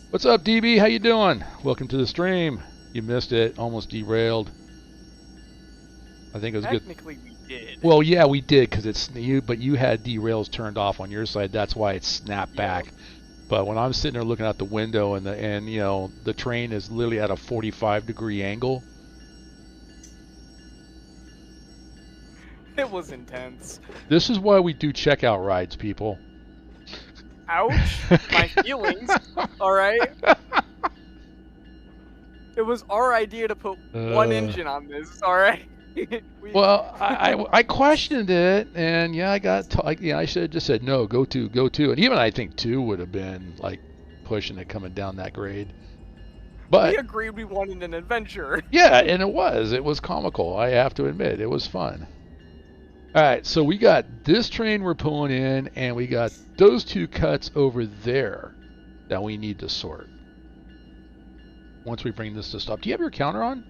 What's up, DB? How you doing? Welcome to the stream. You missed it, almost derailed. I think it was good. Technically, we did. Well, yeah, we did, because it's you, but you had derails turned off on your side. That's why it snapped back. But when I'm sitting there looking out the window and you know the train is literally at a 45-degree angle. It was intense. This is why we do checkout rides, people. Ouch! My feelings. All right. It was our idea to put one engine on this. All right. Well, I questioned it, and yeah, I should have just said no, go two, and even I think 2 would have been like pushing it coming down that grade. But we agreed we wanted an adventure. Yeah, and it was comical. I have to admit, it was fun. All right, so we got this train we're pulling in, and we got those 2 cuts over there that we need to sort. Once we bring this to stop, do you have your counter on?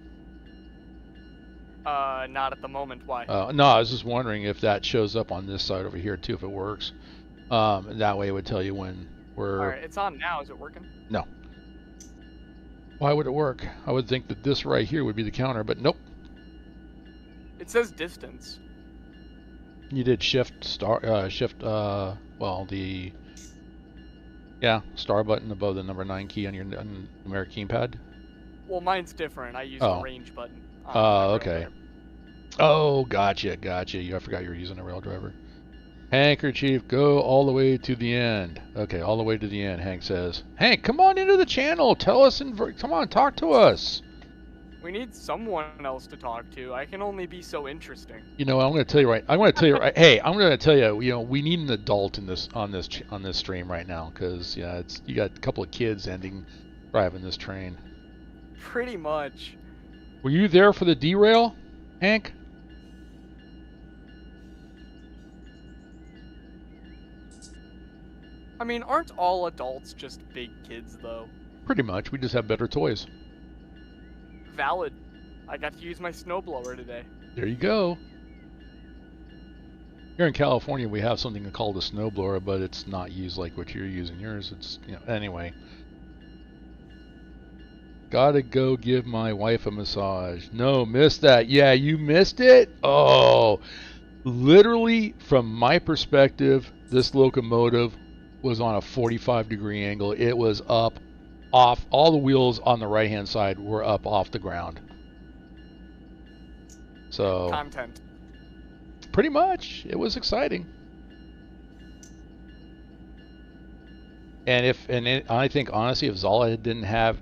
Not at the moment. Why? No, I was just wondering if that shows up on this side over here too, if it works. That way it would tell you when we're... Alright, it's on now. Is it working? No. Why would it work? I would think that this right here would be the counter, but nope. It says distance. You did star button above the number 9 key on your numeric keypad. Well, mine's different. I use the range button. Okay. Oh, gotcha. I forgot you were using a rail driver. Handkerchief, go all the way to the end. Okay, all the way to the end, Hank says. Hank, come on into the channel. Tell us, come on, talk to us. We need someone else to talk to. I can only be so interesting. You know, I'm going to tell you right. Hey, I'm going to tell you. You know, we need an adult in this on this stream right now, because yeah, you got a couple of kids driving this train. Pretty much. Were you there for the derail, Hank? I mean, aren't all adults just big kids, though? Pretty much. We just have better toys. Valid. I got to use my snowblower today. There you go. Here in California, we have something called a snowblower, but it's not used like what you're using yours. It's, you know, anyway. Gotta go give my wife a massage. No, missed that. Yeah, you missed it? Oh, literally, from my perspective, this locomotive was on a 45-degree angle. It was up, off. All the wheels on the right-hand side were up off the ground. So content. Pretty much. It was exciting. And I think honestly, if Zala didn't have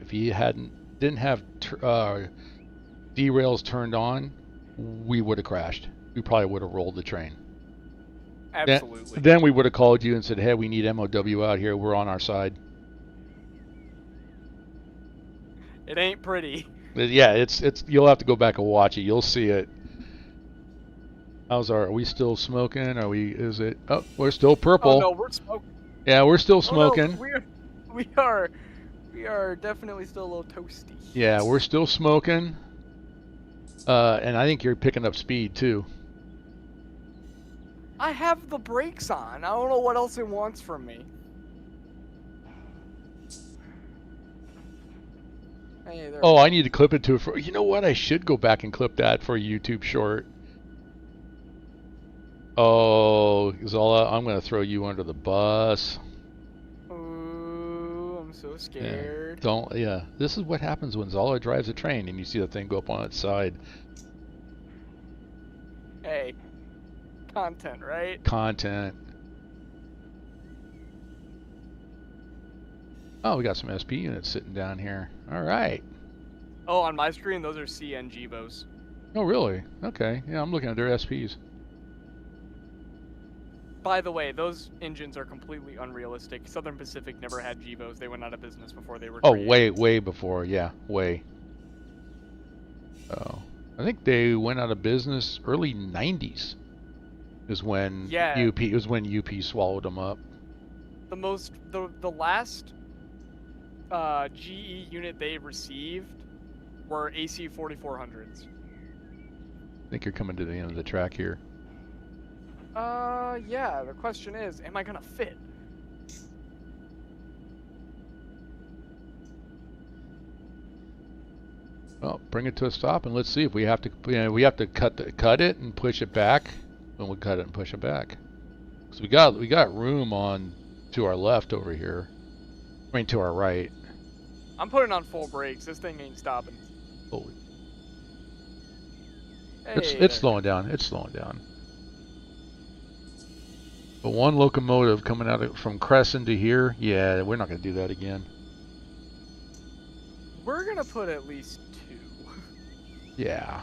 derails turned on, we would have crashed. We probably would have rolled the train. Absolutely. Then we would have called you and said, "Hey, we need MOW out here. We're on our side." It ain't pretty. Yeah, it's. You'll have to go back and watch it. You'll see it. Are we still smoking? Is it? Oh, we're still purple. Oh no, we're smoking. Yeah, we're still smoking. Oh, no, we are definitely still a little toasty. Yeah, we're still smoking. And I think you're picking up speed too. I have the brakes on. I don't know what else it wants from me. Hey, oh, I need to clip it to it. You know what? I should go back and clip that for a YouTube short. Oh, Zola, I'm going to throw you under the bus. Ooh, I'm so scared. Yeah. This is what happens when Zola drives a train and you see the thing go up on its side. Hey. Content, right? Content. Oh, we got some SP units sitting down here. All right. Oh, on my screen, those are CNG Vos. Oh, really? Okay. Yeah, I'm looking at their SPs. By the way, those engines are completely unrealistic. Southern Pacific never had GVOs. They went out of business before they were created. Way before. Yeah, way. Oh, I think they went out of business early 90s. Is when UP swallowed them up. The last GE unit they received We're AC 4400s. I think you're coming to the end of the track here. Yeah, the question is, am I gonna fit? Well, bring it to a stop and let's see if we have to. We have to cut it and push it back. Then we cut it and push it back. So we got room on to our left over here. I mean to our right. I'm putting on full brakes. This thing ain't stopping. Holy. Hey, It's slowing down. It's slowing down. But one locomotive coming out from Cresson to here, yeah, we're not going to do that again. We're gonna put at least 2. Yeah.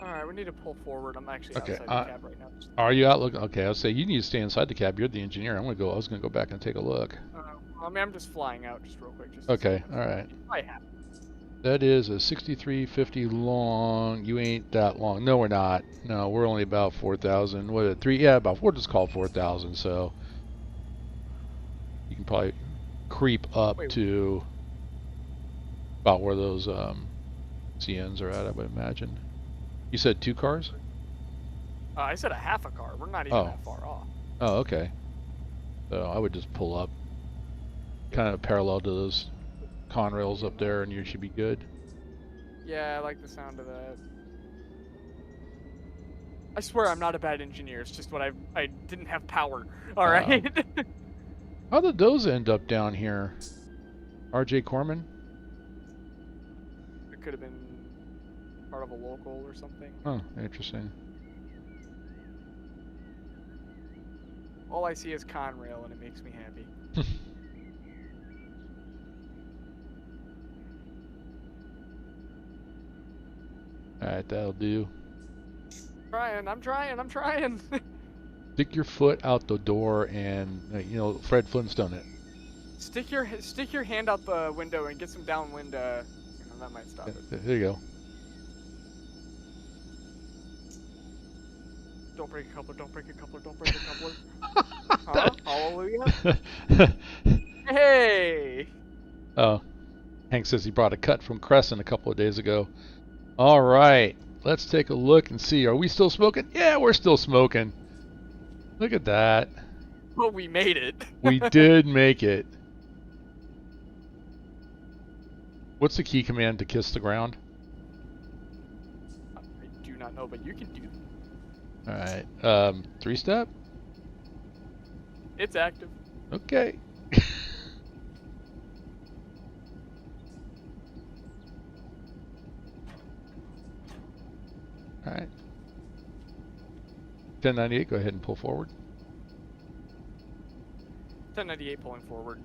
Alright, we need to pull forward. I'm actually Okay, outside the cab right now. Are you out looking? Okay, I'll say you need to stay inside the cab. You're the engineer. I was gonna go back and take a look. I mean, I'm just flying out just real quick. Just Okay, all right. I have. That is a 6350 long. You ain't that long. No, we're not. No, we're only about 4,000. What? About 4. Just call 4,000. So you can probably creep up to about where those CNs are at. I would imagine. You said 2 cars? I said a half a car. We're not even that far off. Oh, okay. So I would just pull up, kind of parallel to those conrails up there, and you should be good. Yeah, I like the sound of that. I swear I'm not a bad engineer. It's just what I didn't have power. All right. How did those end up down here? R.J. Corman? It could have been part of a local or something. Oh, interesting. All I see is Conrail, and it makes me happy. Alright, that'll do. I'm trying. Stick your foot out the door and, Fred Flintstone it. Stick your hand out the window and get some downwind. That might stop it. There you go. Don't break a coupler. Don't break a coupler. Don't break a coupler. Huh? Hallelujah. Hey. Oh, Hank says he brought a cut from Cresson a couple of days ago. All right, let's take a look and see. Are we still smoking? Yeah, we're still smoking. Look at that. Well, we made it. We did make it. What's the key command to kiss the ground? I do not know, but you can do that. All right, 3-step? It's active. Okay. All right. 1098, go ahead and pull forward. 1098 pulling forward.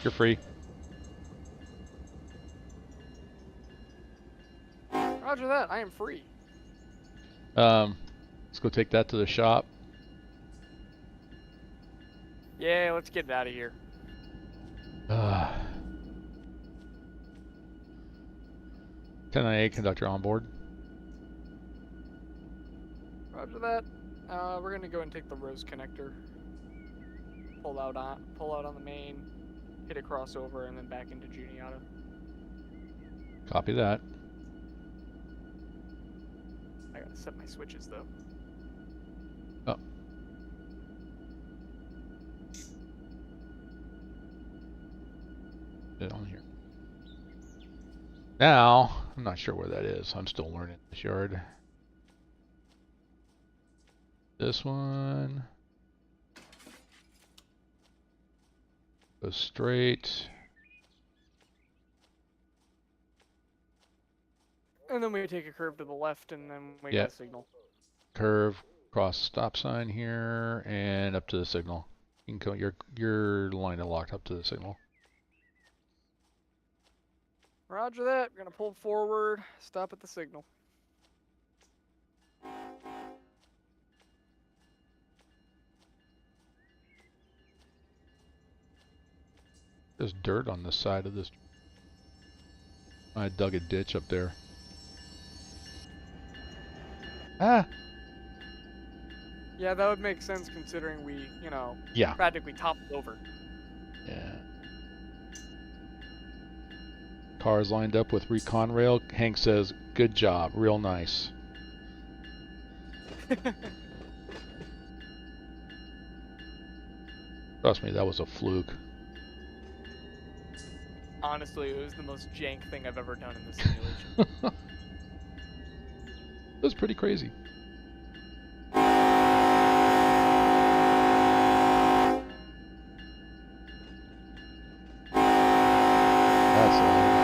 You're free. Roger that. I am free. Let's go take that to the shop. Yeah, let's get it out of here. 1098, conductor on board. Roger that. We're gonna go and take the Rose connector. Pull out on the main, hit a crossover, and then back into Juniata. Copy that. I gotta set my switches though. Oh. Get on here. Now, I'm not sure where that is. I'm still learning this yard. This one. Go straight. And then we take a curve to the left, and then we get a signal. Curve, cross stop sign here, and up to the signal. You can go, your line is locked up to the signal. Roger that. We're gonna pull forward, stop at the signal. There's dirt on the side of this I dug a ditch up there. Ah. Yeah, that would make sense considering we, you know, Yeah. practically toppled over. Yeah. Cars lined up with recon rail. Hank says, "Good job, real nice." Trust me, that was a fluke. Honestly, it was the most jank thing I've ever done in this simulation. It was pretty crazy. That's loud.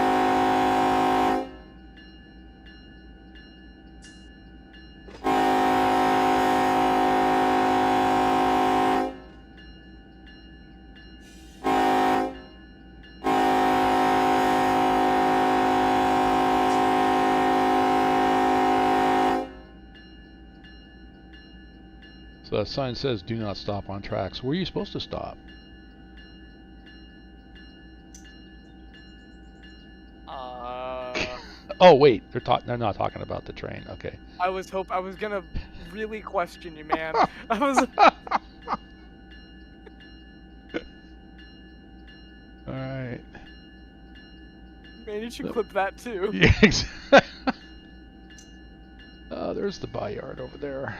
So that sign says, "Do not stop on tracks." Where are you supposed to stop? Oh wait, they're not talking about the train. Okay. I was gonna really question you, man. I was. All right. Man, you should clip that too. Yeah, exactly. There's the buy yard over there.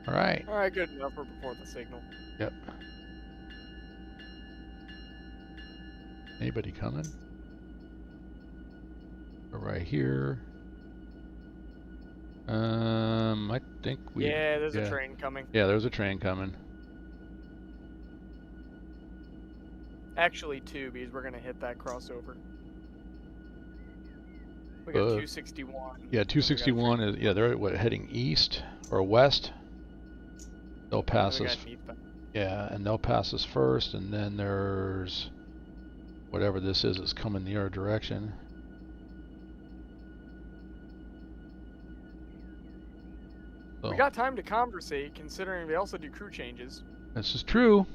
All right. All right, good enough. We're before the signal. Yep. Anybody coming? We're right here. I think we. Yeah, there's a train coming. Yeah, there's a train coming. Actually, two, because we're gonna hit that crossover. We got 261. Yeah, 261 is, yeah, they're heading east or west. They'll pass us. Yeah, and they'll pass us first, and then there's whatever this is coming the other direction. So, we got time to conversate, considering they also do crew changes. This is true.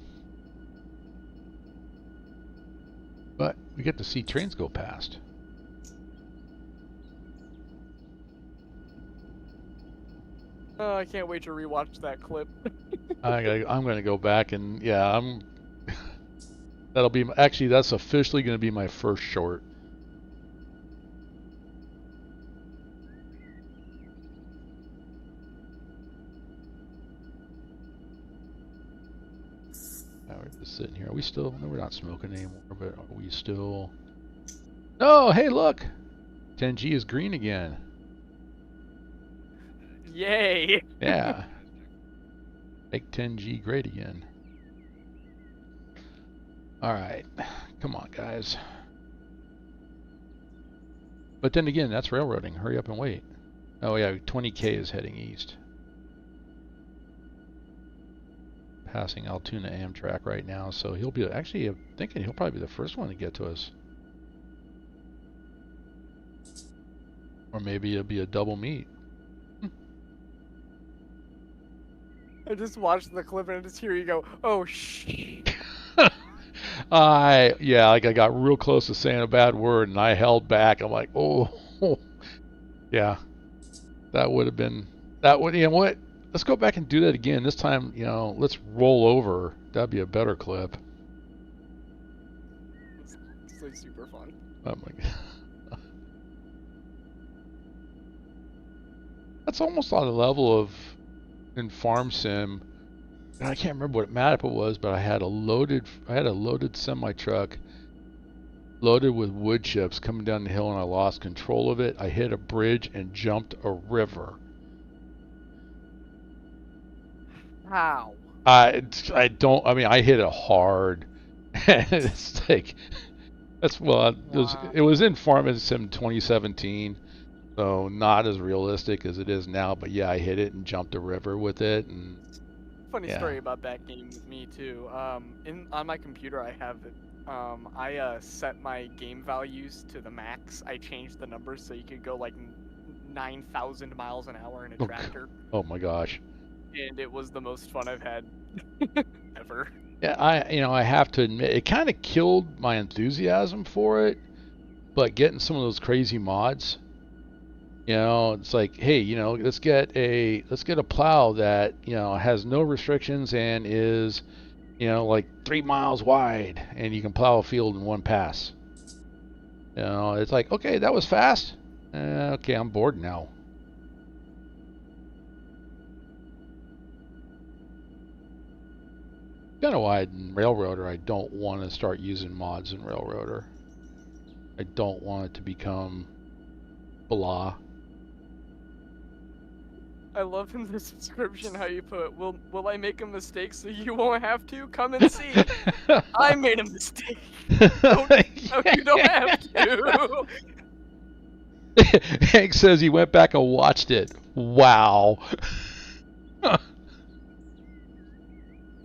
But we get to see trains go past. I can't wait to rewatch that clip. I'm going to go back and, yeah, that'll be, actually, that's officially going to be my first short. We're just sitting here. Are we still, no, we're not smoking anymore, but are we still? Oh, hey, look! 10G is green again. Yay! Yeah. Make 10G great again. Alright. Come on, guys. But then again, that's railroading. Hurry up and wait. Oh, yeah, 20K is heading east. Passing Altoona Amtrak right now, so he'll be, actually, I'm thinking he'll probably be the first one to get to us. Or maybe it'll be a double meet. I just watched the clip and I just hear you go, "Oh, shh." Yeah, like I got real close to saying a bad word and I held back. I'm like, oh, yeah, that would have been, that would, you know what? Let's go back and do that again. This time, you know, let's roll over. That'd be a better clip. It's like super fun. Oh my god. That's almost on the level of in Farm Sim. And I can't remember what map it was, but I had a loaded semi truck loaded with wood chips coming down the hill, and I lost control of it. I hit a bridge and jumped a river. How? I mean, I hit it hard. It's like, that's, well, it was in Farm Sim 2017. So not as realistic as it is now, but yeah, I hit it and jumped a river with it. And funny story about that game with me too. On my computer, I have it. I set my game values to the max. I changed the numbers so you could go like 9,000 miles an hour in a tractor. Oh my gosh! And it was the most fun I've had. ever. Yeah, I have to admit, it kind of killed my enthusiasm for it. But getting some of those crazy mods, it's like, hey, let's get a plow that has no restrictions and is like 3 miles wide, and you can plow a field in one pass. It's like, okay, that was fast. Okay, I'm bored now. Kind of why in Railroader I don't want to start using mods in Railroader. I don't want it to become blah. I love in this description how you put, will I make a mistake so you won't have to? Come and see. I made a mistake. No, you don't have to. Hank says he went back and watched it. Wow.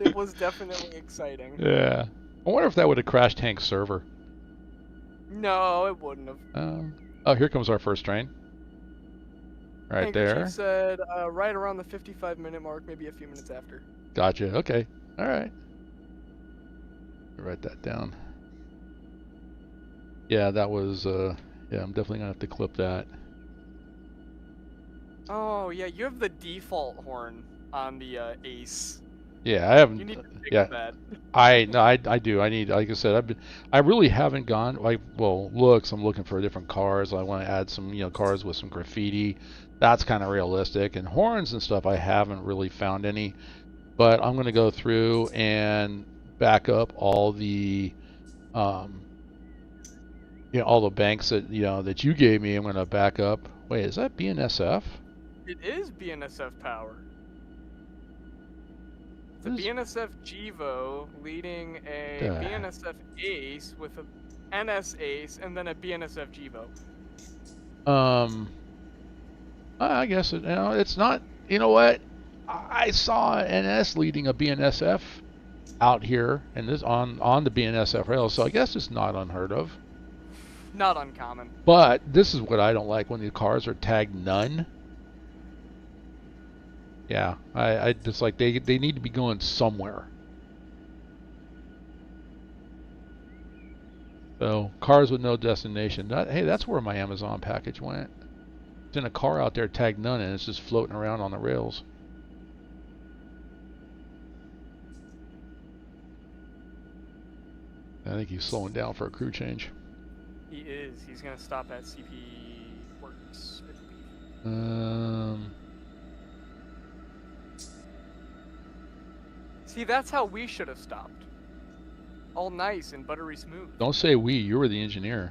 It was definitely exciting. Yeah. I wonder if that would have crashed Hank's server. No, it wouldn't have. Oh, here comes our first train. Right Handkerchief there. said right around the 55-minute mark, maybe a few minutes after. Gotcha. Okay. All right. Write that down. Yeah, that was. Yeah, I'm definitely gonna have to clip that. Oh yeah, you have the default horn on the Ace. Yeah, I haven't. You need to fix Yeah, that. I do. I need, like I said, I really haven't gone looks. I'm looking for different cars. I want to add some, cars with some graffiti. That's kind of realistic. And horns and stuff, I haven't really found any. But I'm gonna go through and back up all the, all the banks that that you gave me. I'm gonna back up. Wait, is that BNSF? It is BNSF power. It's a BNSF Gevo leading a BNSF Ace with a NS Ace and then a BNSF Gevo. I guess it's not. You know what? I saw an NS leading a BNSF out here, and this on the BNSF rail. So I guess it's not unheard of. Not uncommon. But this is what I don't like when the cars are tagged none. Yeah, I just like they need to be going somewhere. So cars with no destination. Hey, that's where my Amazon package went. It's in a car out there tagged none, and it's just floating around on the rails. I think he's slowing down for a crew change. He is. He's gonna stop at CP Works. See, that's how we should have stopped. All nice and buttery smooth. Don't say we. You were the engineer.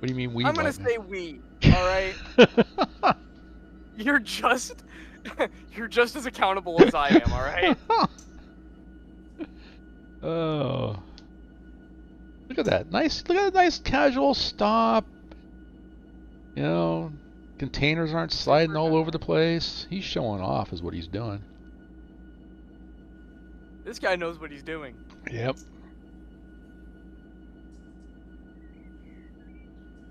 What do you mean we? I'm gonna say we. All right. You're just as accountable as I am. All right. Oh. Look at that. Look at that nice casual stop. Containers aren't sliding all over the place. He's showing off is what he's doing. This guy knows what he's doing. Yep.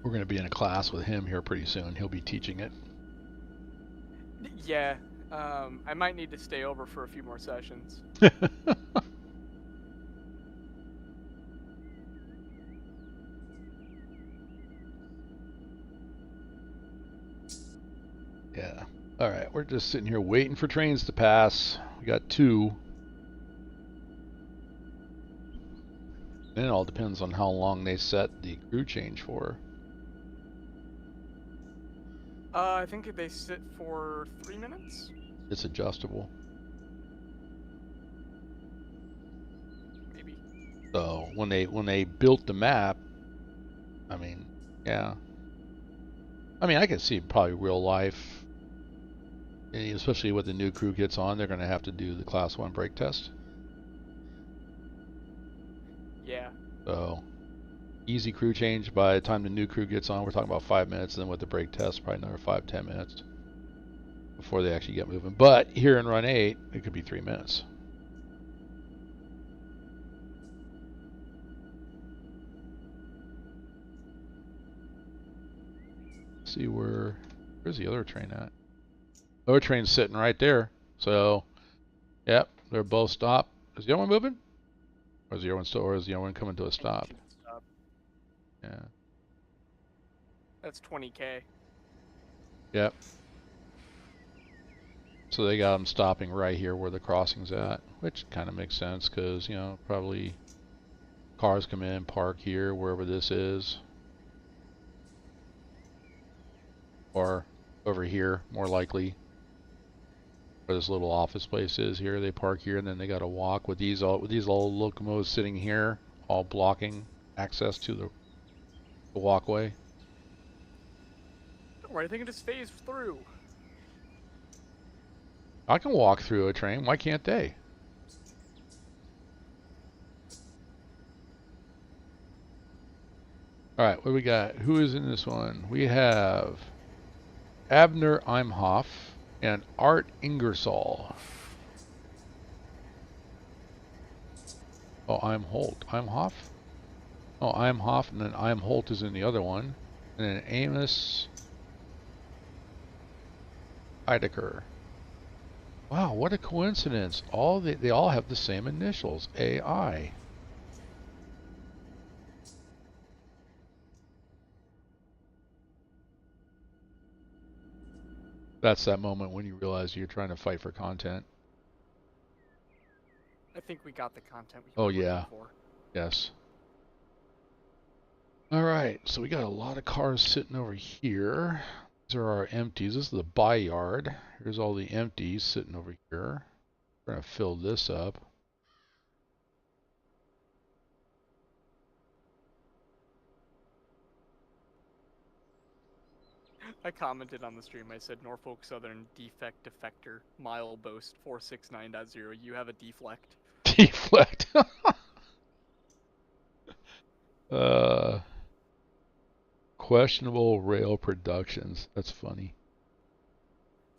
We're going to be in a class with him here pretty soon. He'll be teaching it. Yeah. I might need to stay over for a few more sessions. Yeah. All right. We're just sitting here waiting for trains to pass. We got 2. And it all depends on how long they set the crew change for. I think they sit for 3 minutes. It's adjustable. Maybe. So when they built the map, I mean, yeah. I mean, I can see probably real life, especially when the new crew gets on, they're going to have to do the Class 1 brake test. Yeah. So, easy crew change. By the time the new crew gets on, we're talking about 5 minutes. And then with the brake test, probably another 5-10 minutes before they actually get moving. But here in Run 8, it could be 3 minutes. See where's the other train at? Other train's sitting right there. So, yep, they're both stopped. Is the other one moving? Or is the other one still, or is the other one coming to a stop? Stop. Yeah. That's 20K. Yep. So they got them stopping right here where the crossing's at, which kind of makes sense because, you know, probably cars come in, park here, wherever this is. Or over here, more likely. Where this little office place is here, they park here, and then they got to walk with these old locomotives sitting here, all blocking access to the walkway. Don't worry, I think it just phased through. I can walk through a train. Why can't they? All right, what do we got? Who is in this one? We have Abner Imhoff and Art Ingersoll. Oh, Imhoff? Oh, Imhoff, and then Imholt is in the other one. And then Amos Eidecker. Wow, what a coincidence. They all have the same initials, AI. That's that moment when you realize you're trying to fight for content. I think we got the content we Oh, were looking yeah. for. Yes. All right, so we got a lot of cars sitting over here. These are our empties. This is the buy yard. Here's all the empties sitting over here. We're going to fill this up. I commented on the stream. I said Norfolk Southern defect defector mile boast 469.0. You have a deflect. Deflect. Questionable Rail Productions. That's funny.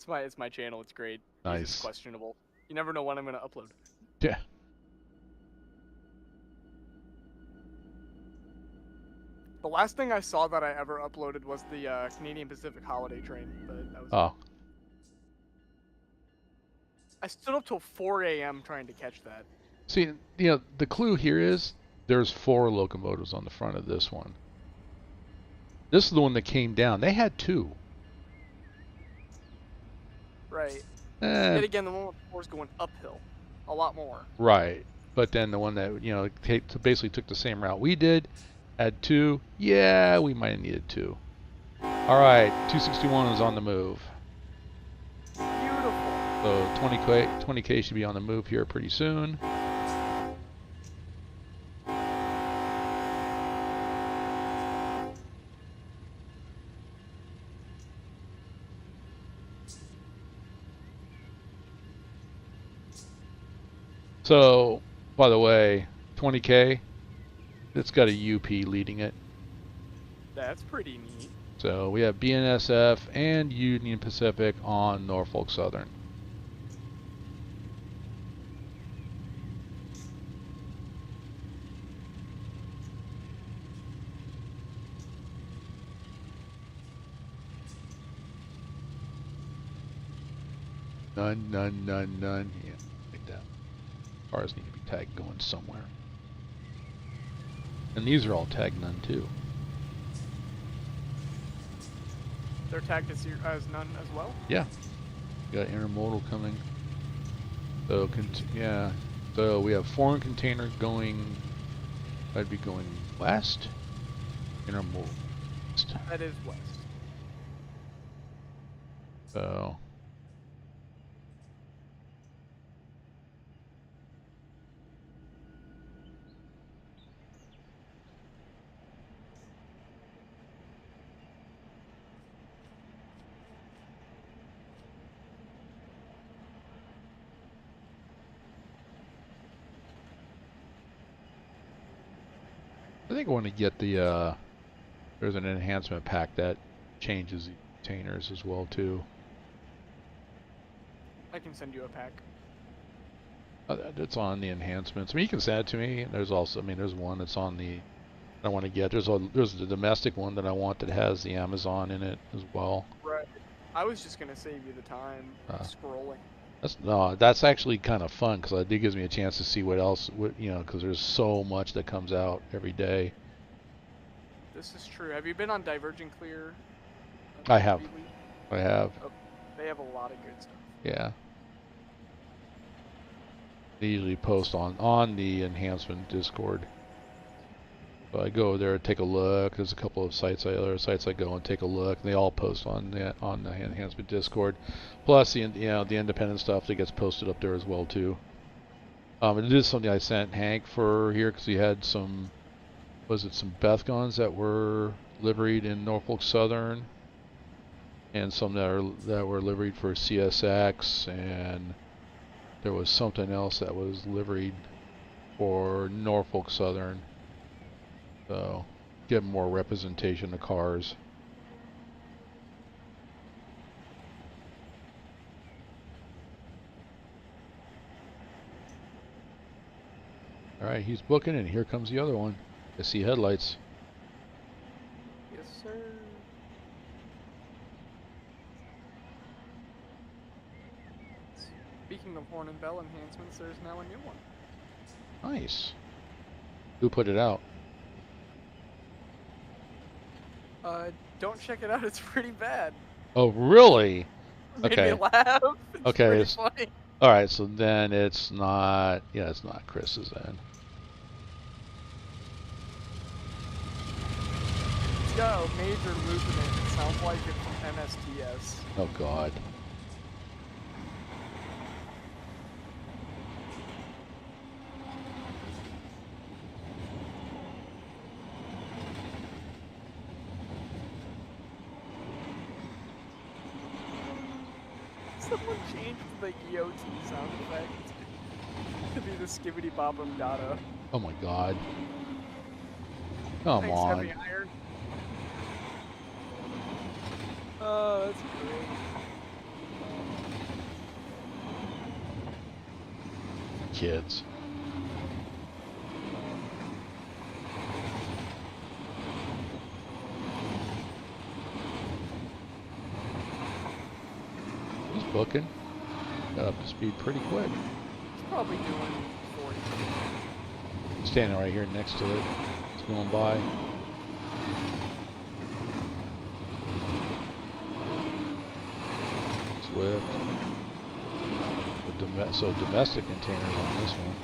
It's my channel. It's great. Nice. It's questionable. You never know when I'm gonna upload. Yeah. The last thing I saw that I ever uploaded was the Canadian Pacific Holiday Train, but that was. Oh. I stood up till 4 a.m. trying to catch that. See, you know, the clue here is there's 4 locomotives on the front of this one. This is the one that came down. They had 2. Right. And again, the one with 4 is going uphill, a lot more. Right. But then the one that, you know, basically took the same route we did, had 2. Yeah, we might have needed 2. All right, 261 is on the move. Beautiful. So 20K should be on the move here pretty soon. So, by the way, 20K, it's got a UP leading it. That's pretty neat. So we have BNSF and Union Pacific on Norfolk Southern. None. Yeah, like that. Cars need to be tagged going somewhere. And these are all tagged none too. They're tagged as none as well? Yeah. We got intermodal coming. So, yeah. So we have foreign container going, I'd be going west. Intermodal west. That is west. So. I think I want to get the, there's an enhancement pack that changes the containers as well too. I can send you a pack. It's on the enhancements. I mean, you can send it to me. There's also, I mean, there's one that's on the, I want to get, there's the domestic one that I want that has the Amazon in it as well. Right. I was just going to save you the time scrolling. That's actually kind of fun because it gives me a chance to see what else, because there's so much that comes out every day. This is true. Have you been on Divergent Clear? I have. Freely? I have. Oh, they have a lot of good stuff. Yeah. They usually post on the enhancement Discord. So I go there and take a look. There's a couple of other sites I go and take a look. And they all post on the enhancement Discord. Plus the independent stuff that gets posted up there as well too. It is something I sent Hank for here because he had some Beth guns that were liveried in Norfolk Southern, and some that were liveried for CSX, and there was something else that was liveried for Norfolk Southern. So, get more representation of cars. Alright, he's booking, and here comes the other one. I see headlights. Yes, sir. Speaking of horn and bell enhancements, there's now a new one. Nice. Who put it out? Don't check it out. It's pretty bad. Oh, really? Made Okay. me laugh. It's Okay. pretty funny. Alright, so then it's not... Yeah, it's not Chris's then. It's got a major movement. It sounds like it's from MSTS. Oh, God. Someone changed the EOT sound effect to be the skibbity bobbum dada. Oh, my God. Come Thanks, on. Heavy Iron. Oh, that's great. Kids. He's booking. Got up to speed pretty quick. It's probably doing 40. Standing right here next to it. It's going by. Swift. So domestic containers on this one.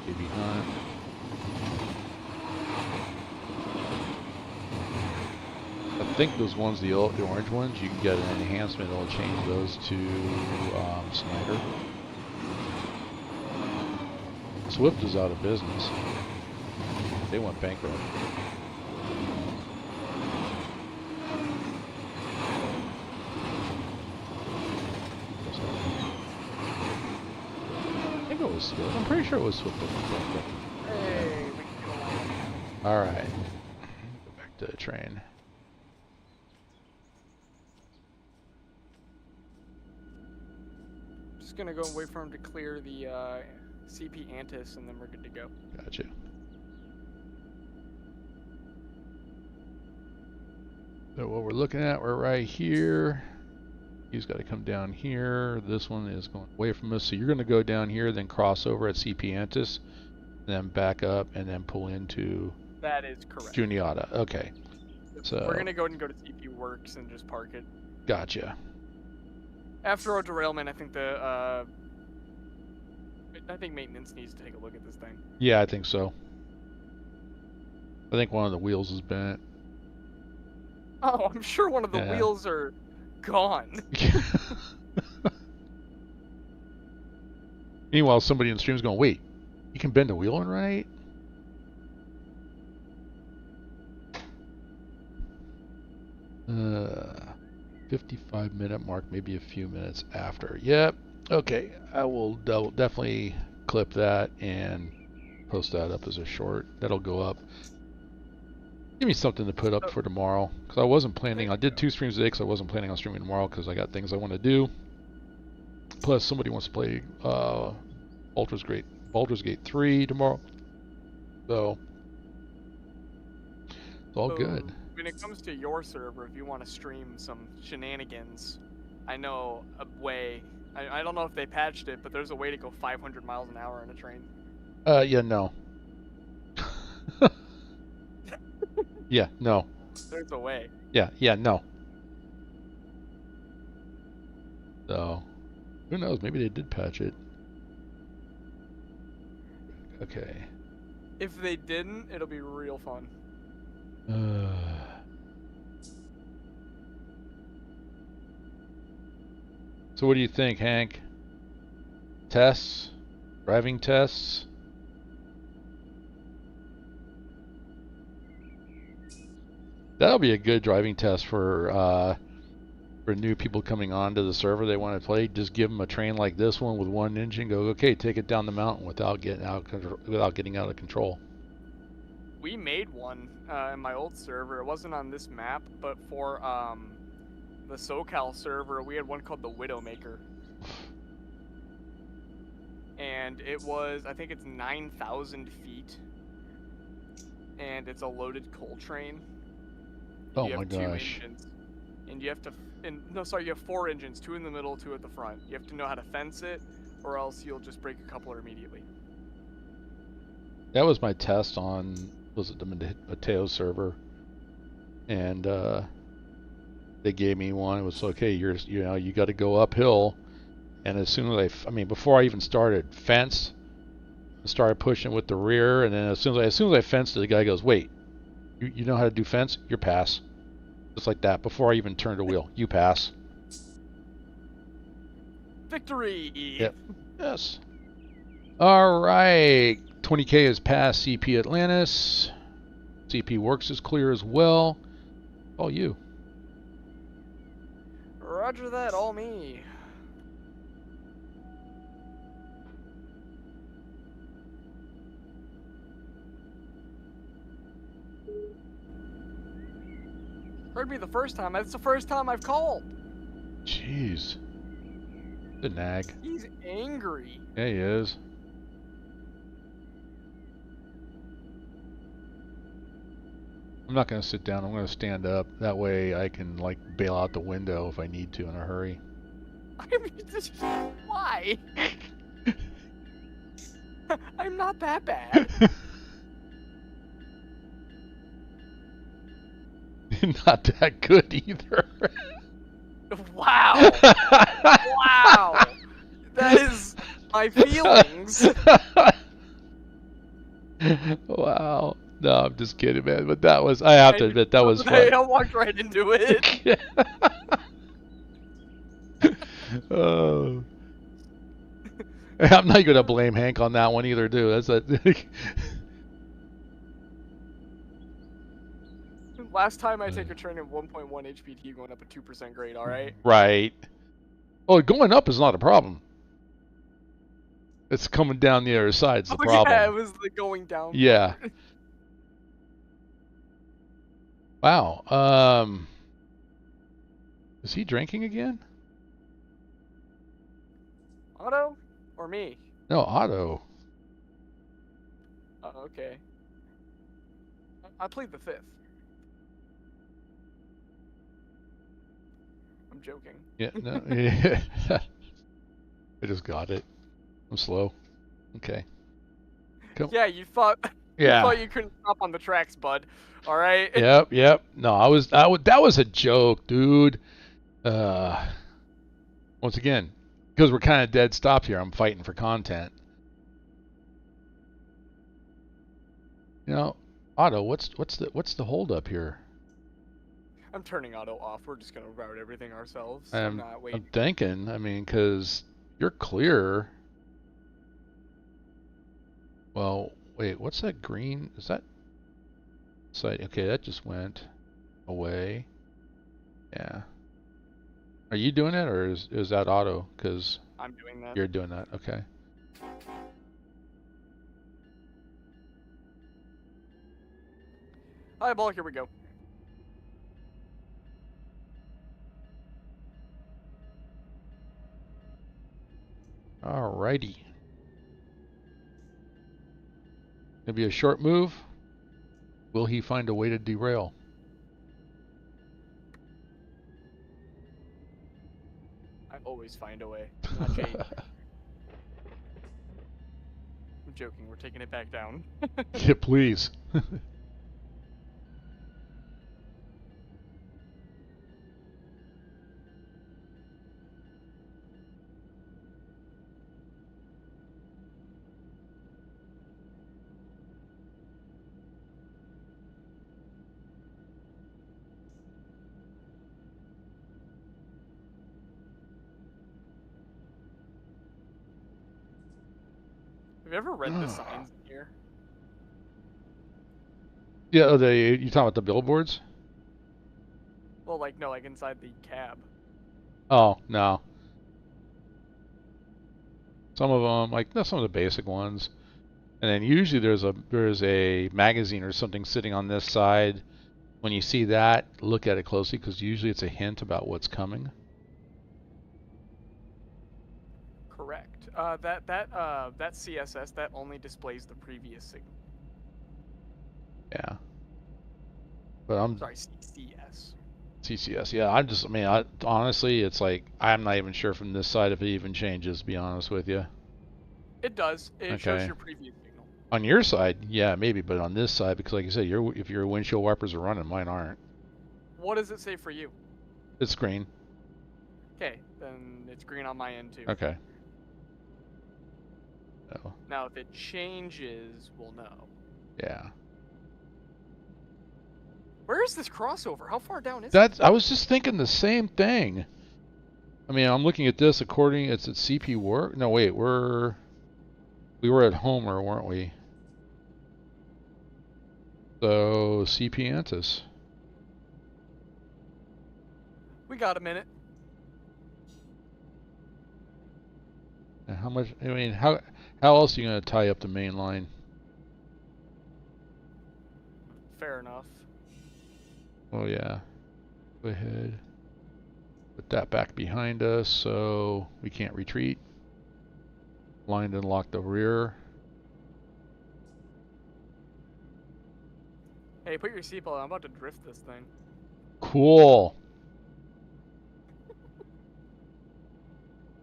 Maybe Hunt. I think those ones, the orange ones, you can get an enhancement that'll change those to Snyder. Swift is out of business. They went bankrupt. I think it was Swift. I'm pretty sure it was Swift that went bankrupt. Hey, we can get along. Alright. Go back to the train. Just gonna go and wait for him to clear the CP Antis, and then we're good to go. Gotcha. So what we're looking at, we're right here. He's got to come down here. This one is going away from us. So you're going to go down here, then cross over at CP Antis, then back up, and then pull into That is correct. Juniata. Okay. So We're gonna go ahead and go to CP Works and just park it. Gotcha. After our derailment, I think I think maintenance needs to take a look at this thing. Yeah, I think so. I think one of the wheels is bent. Oh, I'm sure one of the Yeah. wheels are gone. Meanwhile, somebody in the stream's going, wait, you can bend a wheel in right? 55-minute mark, maybe a few minutes after. Yep. Okay. I will definitely clip that and post that up as a short. That'll go up. Give me something to put up for tomorrow. Because I wasn't planning. I did 2 streams today because I wasn't planning on streaming tomorrow because I got things I want to do. Plus, somebody wants to play Baldur's Gate 3 tomorrow. So, it's all good. When it comes to your server, if you want to stream some shenanigans, I know a way I don't know if they patched it, but there's a way to go 500 miles an hour on a train. Yeah, no. Yeah, no. There's a way. Yeah, no. So, who knows? Maybe they did patch it. Okay. If they didn't, it'll be real fun. So what do you think, Hank? Tests? Driving tests? That'll be a good driving test for new people coming onto the server. They want to play. Just give them a train like this one with one engine. Go, okay, take it down the mountain without getting out of control. We made one in my old server. It wasn't on this map, but for the SoCal server, we had one called the Widowmaker. And it was, I think it's 9,000 feet. And it's a loaded coal train. Oh you my have two gosh. engines. And you have to, you have 4 engines, 2 in the middle, 2 at the front. You have to know how to fence it, or else you'll just break a coupler immediately. That was my test on, was it the Mateo server? And they gave me one. It was okay. You got to go uphill, and as soon as before I even started, fence, I started pushing with the rear, and then as soon as I fenced it, the guy goes, "Wait, you know how to do fence? You pass." Just like that. Before I even turned a wheel, you pass. Victory! Yep. Yes. All right. 20K is past CP Atlantis. CP Works is clear as well. All you. Roger that, all me. Heard me the first time. That's the first time I've called. Jeez. The nag. He's angry. Yeah, he is. I'm not going to sit down. I'm going to stand up. That way I can, like, bail out the window if I need to in a hurry. I mean, why? I'm not that bad. Not that good either. Wow. Wow. That is my feelings. Wow. No, I'm just kidding, man. But that was, I have to admit, that was fun. I walked right into it. Oh. I'm not going to blame Hank on that one either, dude. That's a... Last time I take a train at 1.1 HPT going up a 2% grade, alright? Right. Oh, going up is not a problem. It's coming down the other side's the problem. Yeah, it was the going down. Yeah. Wow. Is he drinking again? Otto? Or me? No, Otto. Oh, okay. I plead the 5th. I'm joking. Yeah, no. Yeah. I just got it. I'm slow. Okay. Come. Yeah, you thought Yeah. you thought you couldn't stop on the tracks, bud. All right? Yep. No, that was a joke, dude. Once again, because we're kind of dead stop here, I'm fighting for content. You know, Otto, what's the hold up here? I'm turning auto off. We're just gonna route everything ourselves. I'm not waiting. I'm thinking, because you're clear. Well, wait, what's that green? Is that site? Okay, that just went away. Yeah. Are you doing it, or is that Otto? Because I'm doing that. you're doing that. Okay. Eyeball, here we go. Alrighty. Gonna be a short move. Will he find a way to derail? I always find a way. Not change. I'm joking. We're taking it back down. Yeah, please. Have you ever read the signs here? Yeah, you talking about the billboards? Well, like no, like inside the cab. Oh, no. Some of them, like some of the basic ones, and then usually there's a magazine or something sitting on this side. When you see that, look at it closely because usually it's a hint about what's coming. Correct. That CSS that only displays the previous signal. Yeah. But I'm sorry, CCS. CCS. Yeah, honestly, it's like I'm not even sure from this side if it even changes. To be honest with you. It does. It shows your previous signal. On your side, yeah, maybe, but on this side, because like you said, if your windshield wipers are running, mine aren't. What does it say for you? It's green. Okay, then it's green on my end too. Okay. Oh. Now, if it changes, we'll know. Yeah. Where is this crossover? How far down is it? I was just thinking the same thing. I mean, I'm looking at this it's at CP work. No, wait, we were at Homer, weren't we? So CP Antis. We got a minute. And how much? I mean, how else are you gonna tie up the main line? Fair enough. Oh yeah. Go ahead. Put that back behind us so we can't retreat. Lined and lock the rear. Hey, put your seatbelt on. I'm about to drift this thing. Cool.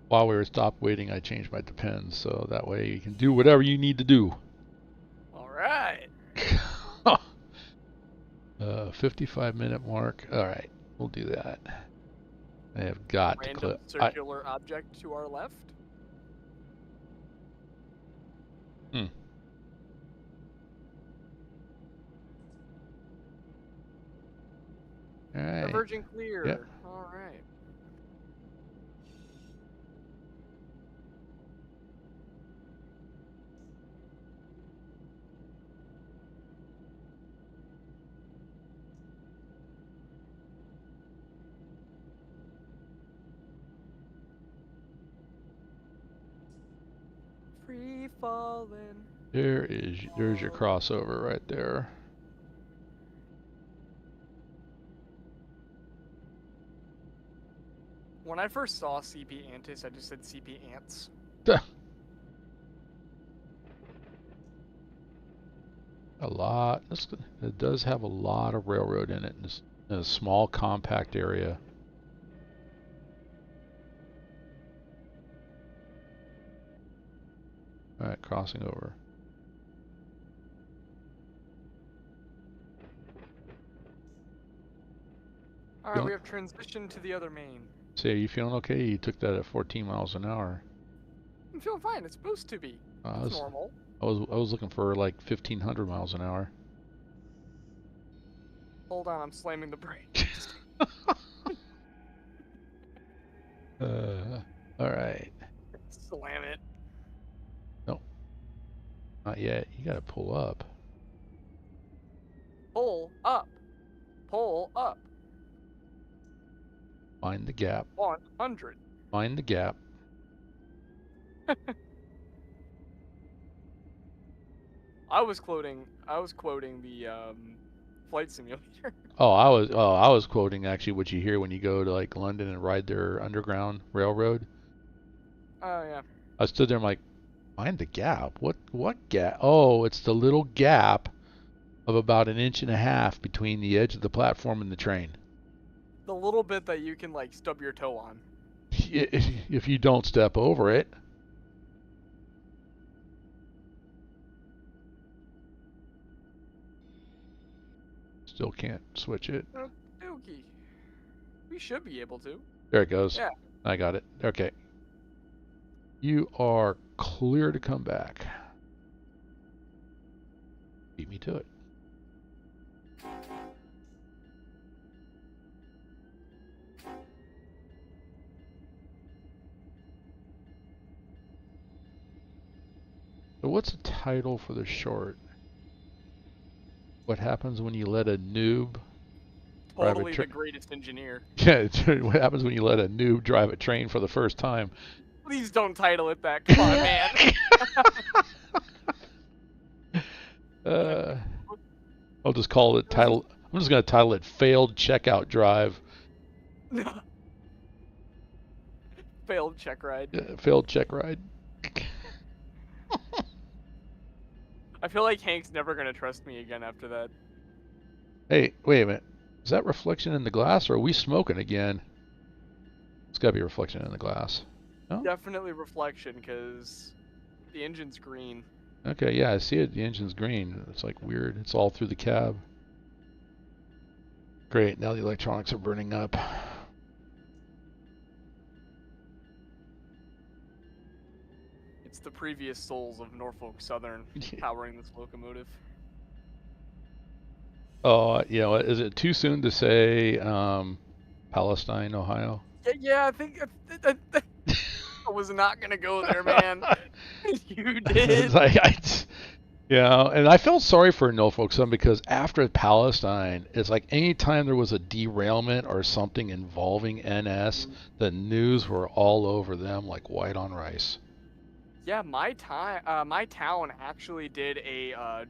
While we were stopped waiting, I changed my depends so that way you can do whatever you need to do. All right. 55-minute mark. All right, we'll do that. I have got Random to clip. circular object to our left. Hmm. All right. Diverging clear. Yep. All right. Free falling. There's your crossover right there. When I first saw CP Antis, I just said CP Ants. A lot. It does have a lot of railroad in it in a small, compact area. All right, crossing over. All right, we have transitioned to the other main. Say, are you feeling okay? You took that at 14 miles an hour. I'm feeling fine. It's supposed to be. It's normal. I was looking for like 1,500 miles an hour. Hold on, I'm slamming the brake. All right. Slam it. No, not yet. You gotta pull up. Pull up. Pull up. Find the gap. 100. Find the gap. I was quoting the flight simulator. I was quoting actually what you hear when you go to like London and ride their underground railroad. Oh yeah. I stood there, I'm like, find the gap. What gap? Oh, it's the little gap of about 1.5 inches between the edge of the platform and the train. The little bit that you can like stub your toe on. if you don't step over it. Still can't switch it. Okey-dokey. We should be able to. There it goes. Yeah. I got it. Okay. You are clear to come back. Beat me to it. So what's the title for the short? What happens when you let a noob drive a Totally the greatest engineer. Yeah, it's what happens when you let a noob drive a train for the first time. Please don't title it that. Come on, man. I'll just call it title. I'm just gonna title it "Failed Checkout Drive." Failed check ride. Failed check ride. I feel like Hank's never gonna trust me again after that. Hey, wait a minute. Is that reflection in the glass, or are we smoking again? It's gotta be reflection in the glass. No? Definitely reflection, because the engine's green. Okay, yeah, I see it. The engine's green. It's like weird. It's all through the cab. Great, now the electronics are burning up. It's the previous souls of Norfolk Southern powering this locomotive. Oh, you know, is it too soon to say Palestine, Ohio? Yeah, I think I was not gonna go there, man. You did. It's like, and I felt sorry for Norfolk Southern because after Palestine, it's like anytime there was a derailment or something involving NS, the news were all over them like white on rice. Yeah, my town actually did a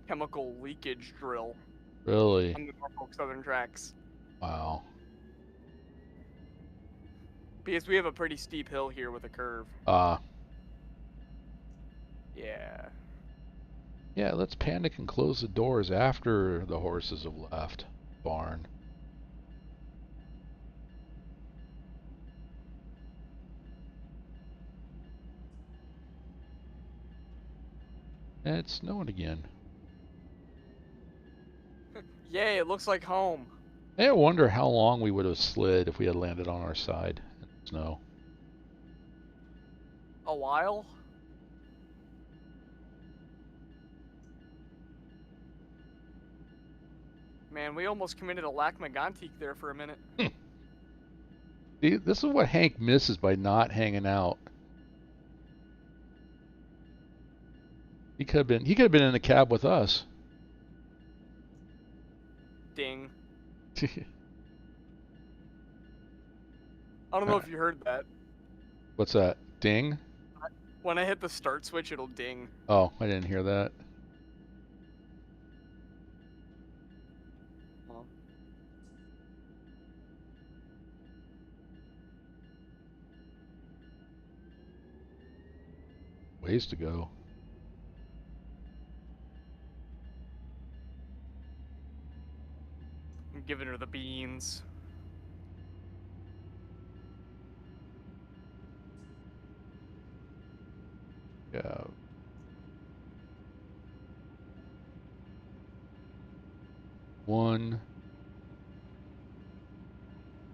chemical leakage drill. Really? On the Norfolk Southern tracks. Wow. Because we have a pretty steep hill here with a curve. Yeah. Yeah, let's panic and close the doors after the horses have left. Barn. And it's snowing again. Yay, it looks like home. I wonder how long we would have slid if we had landed on our side in the snow. A while? Man, we almost committed a Lac-Megantic there for a minute. See, this is what Hank misses by not hanging out. He could have been in the cab with us. Ding. I don't know if you heard that. What's that? Ding? When I hit the start switch, it'll ding. Oh, I didn't hear that. Well. Ways to go. I'm giving her the beans. Yeah. One.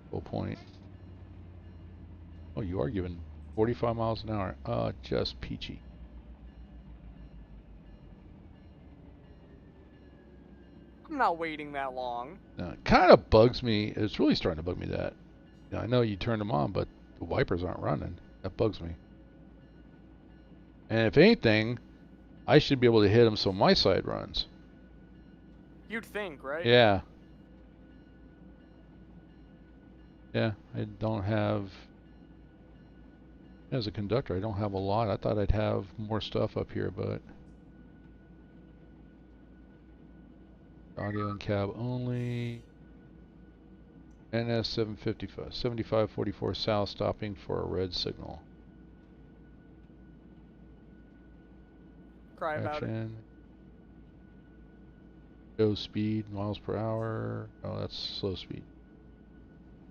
Full point. Oh, you are giving 45 miles an hour. Just peachy. I'm not waiting that long. It kind of bugs me. It's really starting to bug me that. I know you turned them on, but the wipers aren't running. That bugs me. And if anything, I should be able to hit them so my side runs. You'd think, right? Yeah. Yeah, I don't have... As a conductor, I don't have a lot. I thought I'd have more stuff up here, but... Audio and cab only. NS 755, 7544 south, stopping for a red signal. Cry about it. Go speed, miles per hour. Oh, that's slow speed.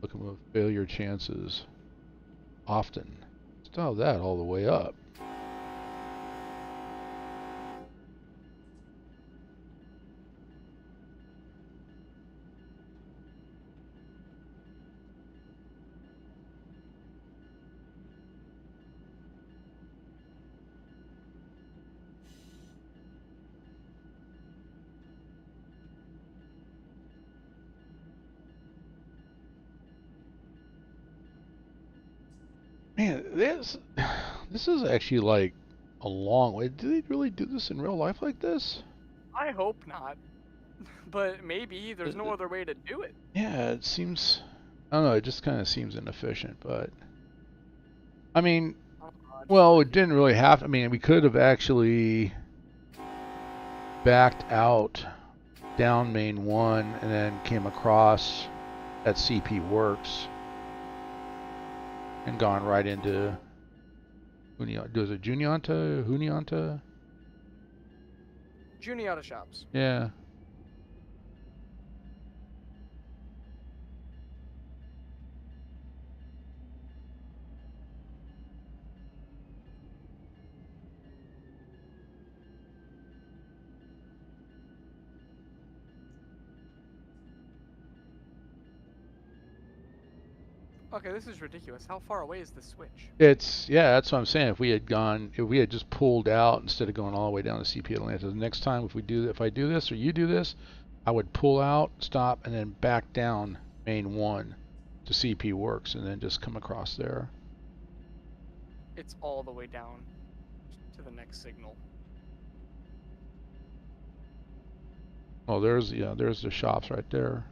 Locomotive failure chances. often. Still have that all the way up. Man, this is actually like a long way. Do they really do this in real life like this? I hope not. But maybe there's no other way to do it. Yeah, it seems. I don't know. It just kind of seems inefficient, but I mean, well, it didn't really have. I mean, we could have actually backed out down Main 1 and then came across at CP Works and gone right into does it Juniata? Juniata shops. Yeah. Okay, this is ridiculous. How far away is the switch? Yeah, that's what I'm saying. If we had just pulled out instead of going all the way down to CP Atlanta, the next time if I do this or you do this, I would pull out, stop, and then back down Main 1 to CP Works and then just come across there. It's all the way down to the next signal. Oh, there's the shops right there.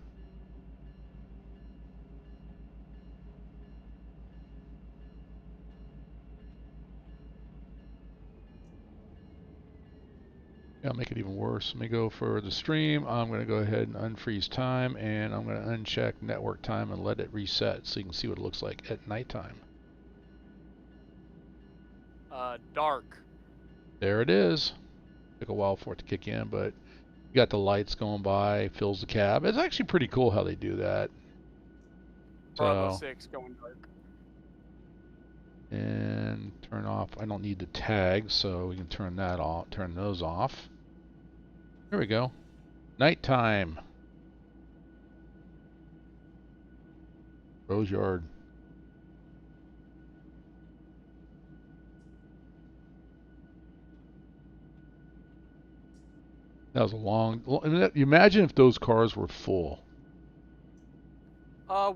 Yeah, I'll make it even worse. Let me go for the stream. I'm going to go ahead and unfreeze time, and I'm going to uncheck network time and let it reset so you can see what it looks like at nighttime. Dark. There it is. Took a while for it to kick in, but you got the lights going by, fills the cab. It's actually pretty cool how they do that. Bravo 6 going dark. And turn off. I don't need the tags, so we can turn that off. Turn those off. There we go. Nighttime. Rose Yard. That was a long. Imagine if those cars were full.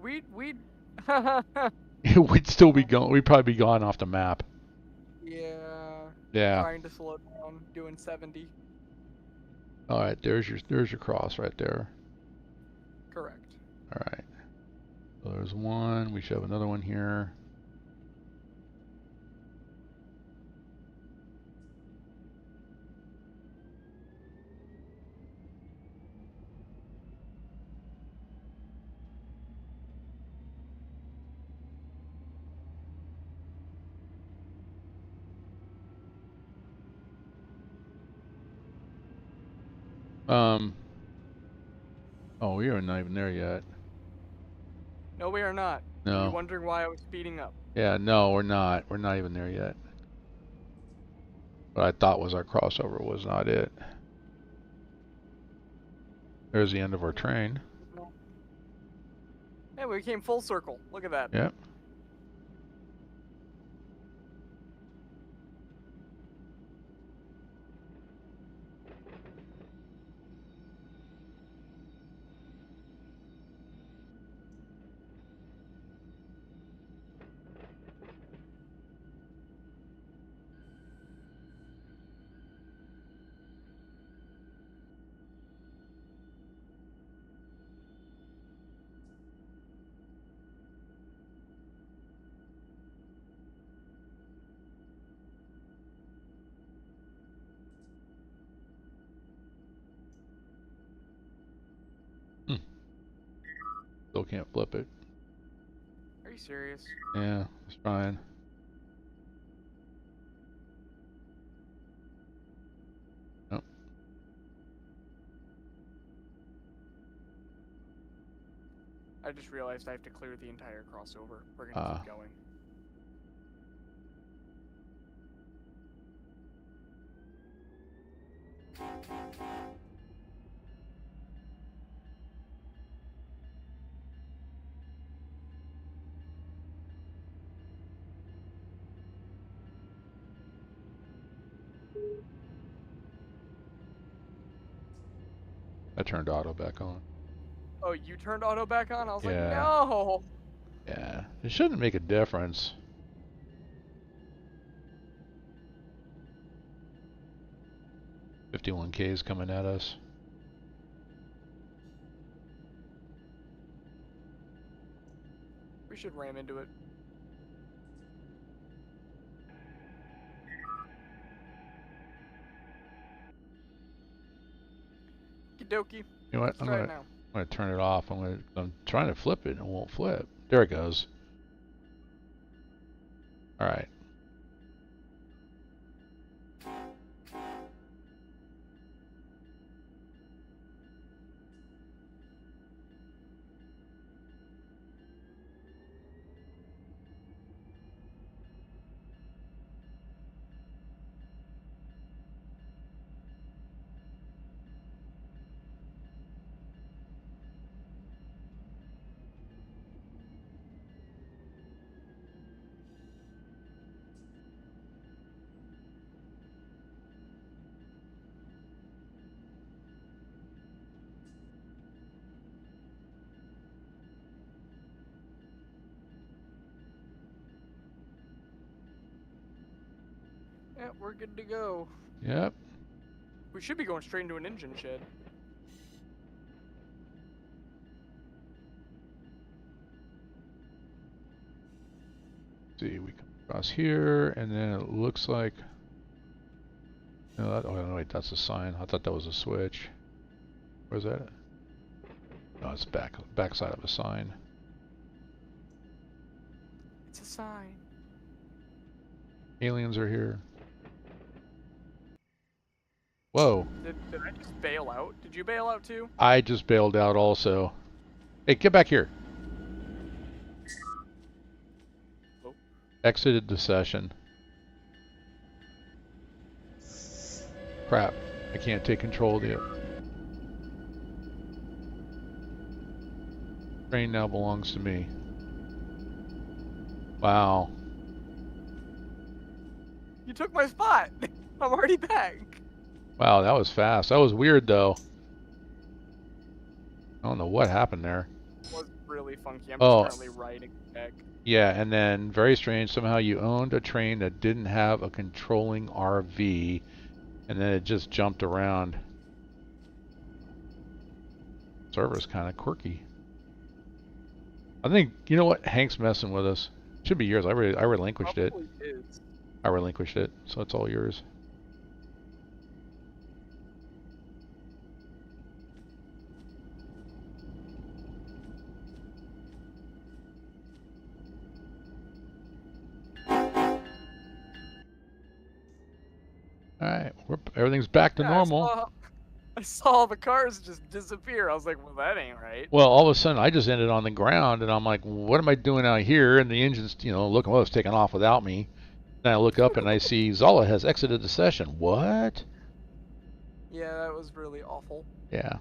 We'd We'd still be going. We'd probably be gone off the map. Yeah. Trying to slow down, doing 70. All right, there's your cross right there. Correct. All right. So there's one. We should have another one here. Oh, we are not even there yet. No, we are not. No. You're wondering why I was speeding up. Yeah, no, we're not. We're not even there yet. What I thought was our crossover was not it. There's the end of our train. Hey, we came full circle. Look at that. Yep. Still can't flip it. Are you serious? Yeah, it's trying. Nope. I just realized I have to clear the entire crossover. We're gonna keep going. turned auto back on. Oh, you turned auto back on? I was like, Yeah. no. Yeah, it shouldn't make a difference. $51K is coming at us. We should ram into it. Okie dokie. You know what? Let's try it now. I'm gonna turn it off. I'm trying to flip it and it won't flip. There it goes. All right. Yeah, we're good to go. Yep. We should be going straight into an engine shed. See, we come across here, and then it looks like. No, oh no, wait, that's a sign. I thought that was a switch. Where's that? No, it's backside of a sign. It's a sign. Aliens are here. Whoa. Did I just bail out? Did you bail out too? I just bailed out also. Hey, get back here. Oh. Exited the session. Crap. I can't take control of the train now belongs to me. Wow. You took my spot. I'm already back. Wow, that was fast. That was weird though. I don't know what happened there. It was really funky. I'm Oh. just currently riding back. Yeah, and then very strange, somehow you owned a train that didn't have a controlling RV, and then it just jumped around. Server's kind of quirky. I think, you know what, Hank's messing with us. Should be yours. I relinquished it. Probably is. I relinquished it, so it's all yours. Alright, everything's back to Yeah, normal. I saw the cars just disappear. I was like, well, that ain't right. Well, all of a sudden, I just ended on the ground, and I'm like, what am I doing out here? And the engine's, looking, well, it's taking off without me. And I look up, and I see Zala has exited the session. What? Yeah, that was really awful. Yeah.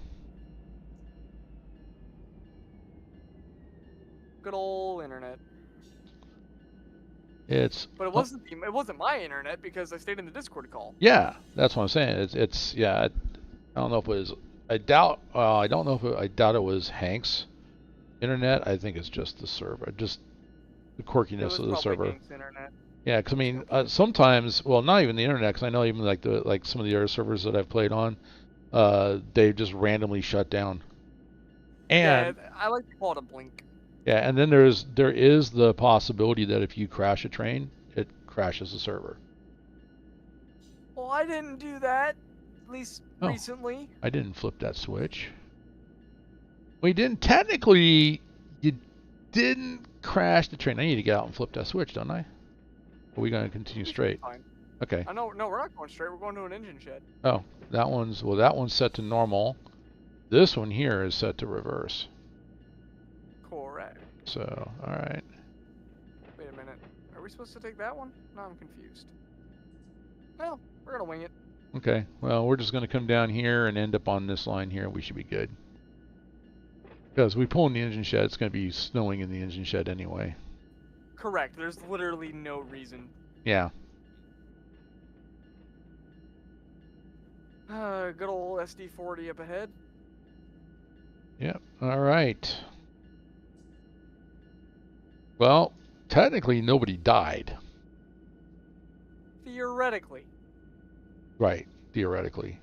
Good old internet. But it wasn't my internet because I stayed in the Discord call. Yeah, that's what I'm saying. Yeah. I don't know if it was. I doubt it was Hank's internet. I think it's just the server, just the quirkiness of the server. Hank's internet. Yeah, because I mean, sometimes, well, not even the internet, because I know even like some of the other servers that I've played on, they just randomly shut down. And yeah, I like to call it a blink. Yeah, and then there is the possibility that if you crash a train, it crashes the server. Well, I didn't do that, at least recently. I didn't flip that switch. We didn't technically. You didn't crash the train. I need to get out and flip that switch, don't I? Or are we going to continue straight? Fine. Okay. No, we're not going straight. We're going to an engine shed. Oh, that one's set to normal. This one here is set to reverse. Correct. So, all right. Wait a minute. Are we supposed to take that one? No, I'm confused. No, we're gonna wing it. Okay. Well, we're just going to come down here and end up on this line here. We should be good. Because we pull in the engine shed, it's going to be snowing in the engine shed anyway. Correct. There's literally no reason. Yeah. Good old SD40 up ahead. Yep. All right. Well, technically nobody died. Theoretically. Right. Theoretically.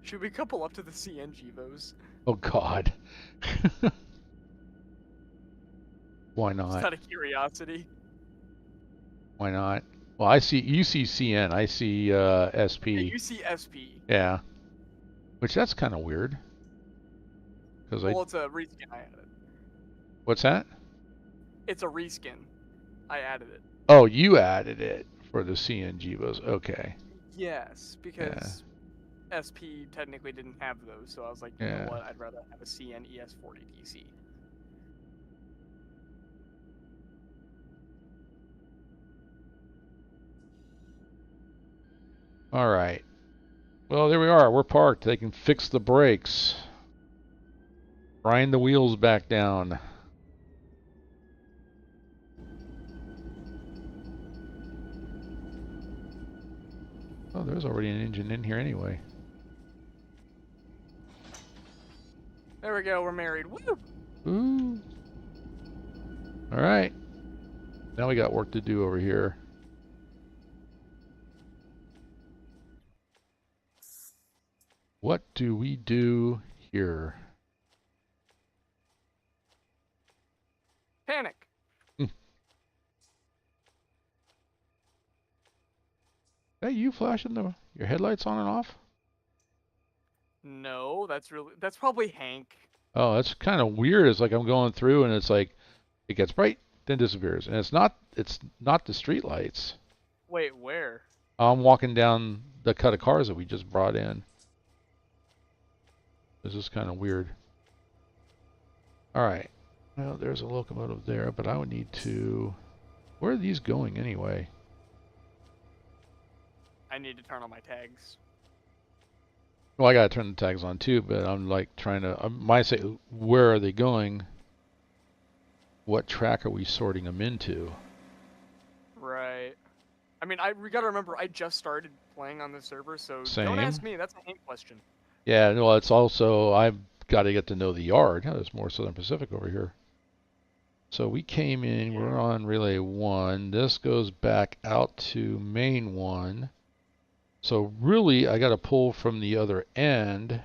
Should we couple up to the CN Givos? Oh God. Why Just not? out of curiosity. Why not? Well, you see CN, I see SP. Yeah, you see SP. Yeah. Which that's kind of weird. Because Well, it's a reskin. I added it. What's that? It's a reskin. I added it. Oh, you added it for the CN Givos. Okay. Yes, because SP technically didn't have those, so I was like, you know what? I'd rather have a CN ES40 DC. All right. Well, there we are. We're parked. They can fix the brakes. Grind the wheels back down. Oh, there's already an engine in here anyway. There we go. We're married. Woo! Ooh. All right. Now we got work to do over here. What do we do here? Panic. Hey, you flashing your headlights on and off? No, that's probably Hank. Oh, that's kind of weird. It's like I'm going through and it's like it gets bright, then disappears, and it's not the street lights. Wait, where? I'm walking down the cut of cars that we just brought in. This is kind of weird. All right. Well, there's a locomotive there, but I would need to. Where are these going anyway? I need to turn on my tags. Well, I gotta turn the tags on too, but I'm like trying to. I might say, where are they going? What track are we sorting them into? Right. I mean, we gotta remember, I just started playing on this server, so Same. don't ask me. That's a Hank question. Yeah, well, it's also I've got to get to know the yard. Yeah, there's more Southern Pacific over here. So we came in. We're on relay 1. This goes back out to main 1. So really, I got to pull from the other end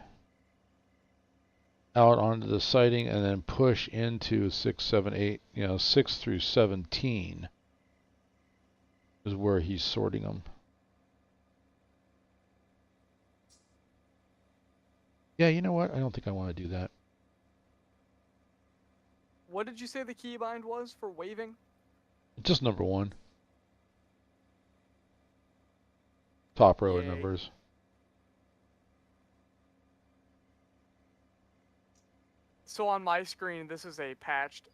out onto the siding and then push into 6, 7, 8. 6 through 17 is where he's sorting them. Yeah, you know what? I don't think I want to do that. What did you say the keybind was for waving? Just number 1. Top row of Yay. numbers. So on my screen, this is a patched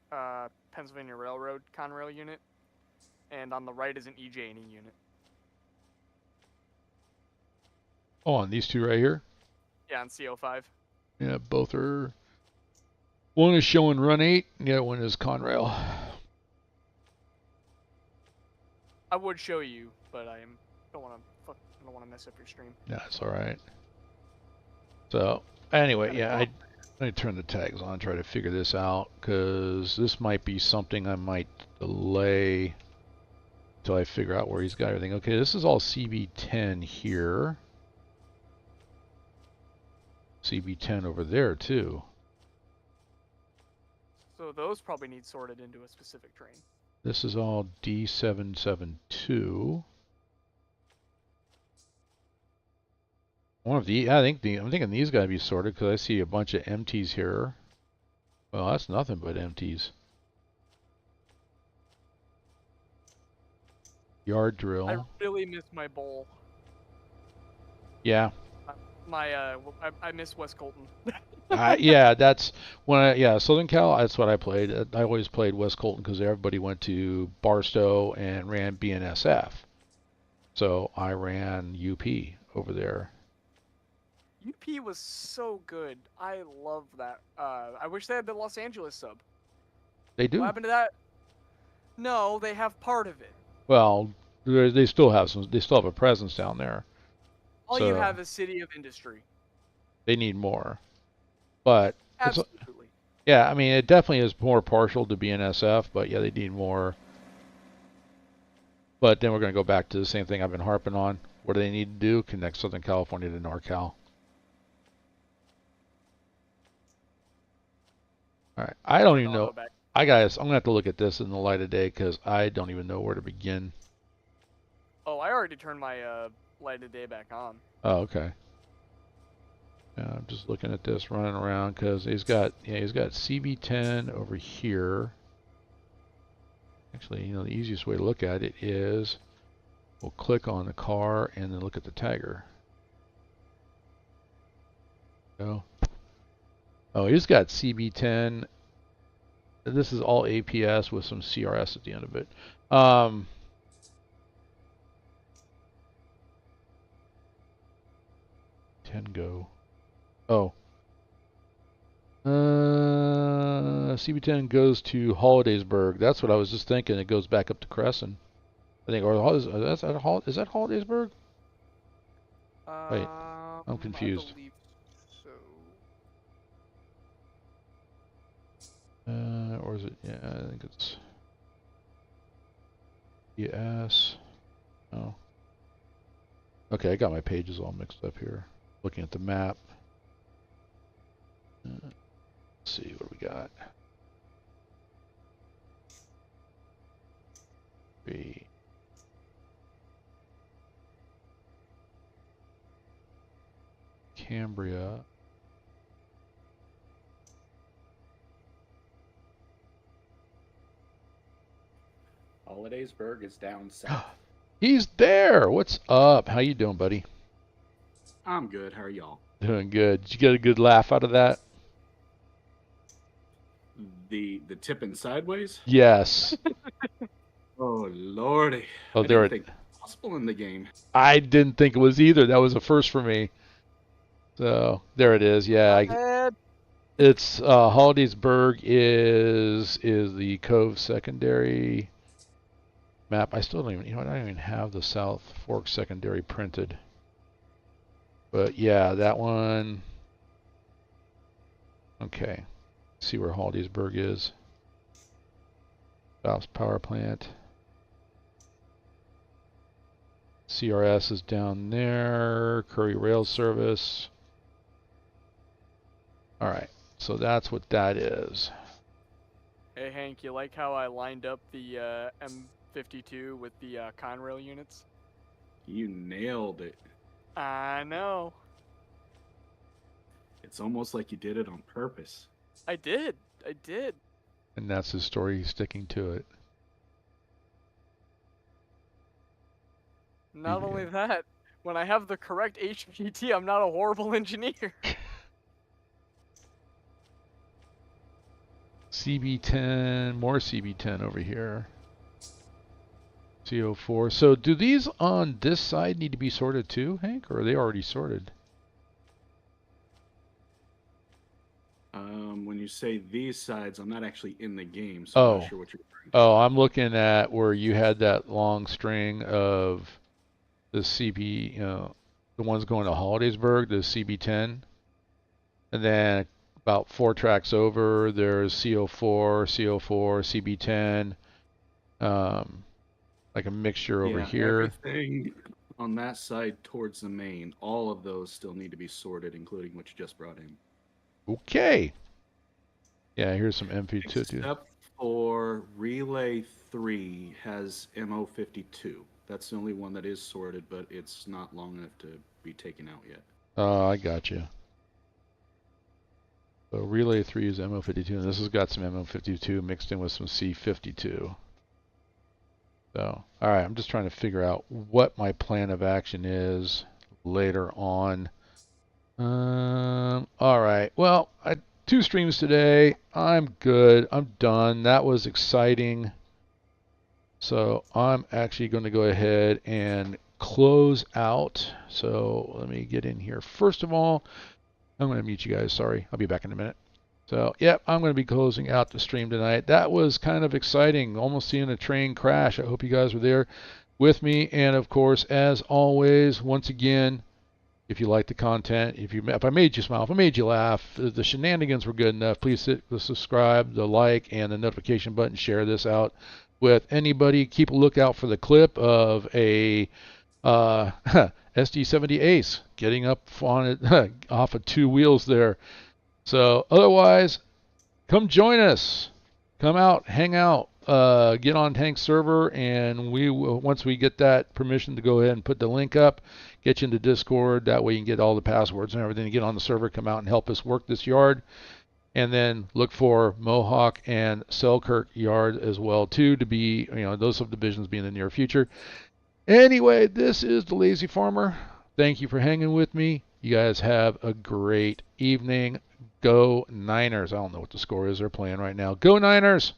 Pennsylvania Railroad Conrail unit, and on the right is an EJ&E unit. Oh, on these two right here? Yeah, on CO5. Yeah, both are. One is showing run 8, and the other one is Conrail. I would show you, but I don't want to mess up your stream. Yeah, it's all right. So anyway, yeah, I turn the tags on, try to figure this out, because this might be something I might delay until I figure out where he's got everything. Okay, this is all CB10 here. CB10 over there too. So those probably need sorted into a specific train. This is all D772. One of the, I'm thinking these gotta be sorted because I see a bunch of empties here. Well, that's nothing but empties. Yard drill. I really miss my bowl. Yeah. I miss West Colton. Yeah, that's when Southern Cal, that's what I played. I always played West Colton because everybody went to Barstow and ran BNSF. So I ran UP over there. UP was so good. I love that. I wish they had the Los Angeles sub. They do. What happened to that? No, they have part of it. Well, they still have some. They still have a presence down there. All you have is City of Industry. They need more. But Absolutely. yeah, I mean, it definitely is more partial to BNSF, but yeah, they need more. But then we're going to go back to the same thing I've been harping on. What do they need to do? Connect Southern California to NorCal. All right. I don't even know. I'm going to have to look at this in the light of day because I don't even know where to begin. Oh, I already turned my light of day back on. Oh, okay. Yeah, I'm just looking at this running around because he's got CB10 over here. Actually, you know, the easiest way to look at it is we'll click on the car and then look at the tagger. Oh, he's got CB10. This is all APS with some CRS at the end of it. 10 go. Oh. CB10 goes to Hollidaysburg. That's what I was just thinking. It goes back up to Cresson. I think, or is that Hollidaysburg? Wait, I'm confused. I believe so. Or is it? Yeah, I think it's. Yes. Oh. Okay, I got my pages all mixed up here. Looking at the map. Let's see what we got. 3. Cambria. Hollidaysburg is down south. He's there. What's up? How you doing, buddy? I'm good. How are y'all? Doing good. Did you get a good laugh out of that? The tipping sideways? Yes. Oh lordy. Oh, I didn't think it was possible in the game. I didn't think it was either. That was a first for me. So there it is. Yeah, it's Hollidaysburg is the Cove secondary map. I still don't even, you know what? I don't even have the South Fork secondary printed. But yeah, that one. Okay. See where Hollidaysburg is. Phelps Power Plant. CRS is down there. Curry Rail Service. All right, so that's what that is. Hey Hank, you like how I lined up the M52 with the Conrail units? You nailed it. I know. It's almost like you did it on purpose. I did. And that's his story. He's sticking to it. Not only that, when I have the correct HPT, I'm not a horrible engineer. CB10, more CB10 over here. CO4. So do these on this side need to be sorted too, Hank, or are they already sorted? When you say these sides, I'm not actually in the game, so I'm not sure what you're referring to. Oh, I'm looking at where you had that long string of the CB, you know, the ones going to Hollidaysburg, the CB10. And then about 4 tracks over, there's CO4, CB10, like a mixture over here. Everything on that side towards the main, all of those still need to be sorted, including what you just brought in. Okay. Yeah, here's some MP2. Except for Relay 3 has MO52. That's the only one that is sorted, but it's not long enough to be taken out yet. Oh, I got you. So Relay 3 is MO52, and this has got some MO52 mixed in with some C52. So, all right, I'm just trying to figure out what my plan of action is later on. All right, well, 2 streams today. I'm good. I'm done. That was exciting. So I'm actually going to go ahead and close out. So let me get in here. First of all, I'm going to mute you guys. Sorry. I'll be back in a minute. So, yep, I'm going to be closing out the stream tonight. That was kind of exciting. Almost seeing a train crash. I hope you guys were there with me. And, of course, as always, once again, If you like the content, if I made you smile, if I made you laugh, if the shenanigans were good enough, please hit the subscribe, the like, and the notification button. Share this out with anybody. Keep a lookout for the clip of a SD70 Ace getting up on it off of 2 wheels there. So otherwise, come join us. Come out, hang out, get on Tank's server, and we will, once we get that permission to go ahead and put the link up, get you into Discord. That way you can get all the passwords and everything to get on the server. Come out and help us work this yard. And then look for Mohawk and Selkirk Yard as well too, to be, those subdivisions be in the near future. Anyway, this is the Lazy Farmer. Thank you for hanging with me. You guys have a great evening. Go Niners. I don't know what the score is they're playing right now. Go Niners!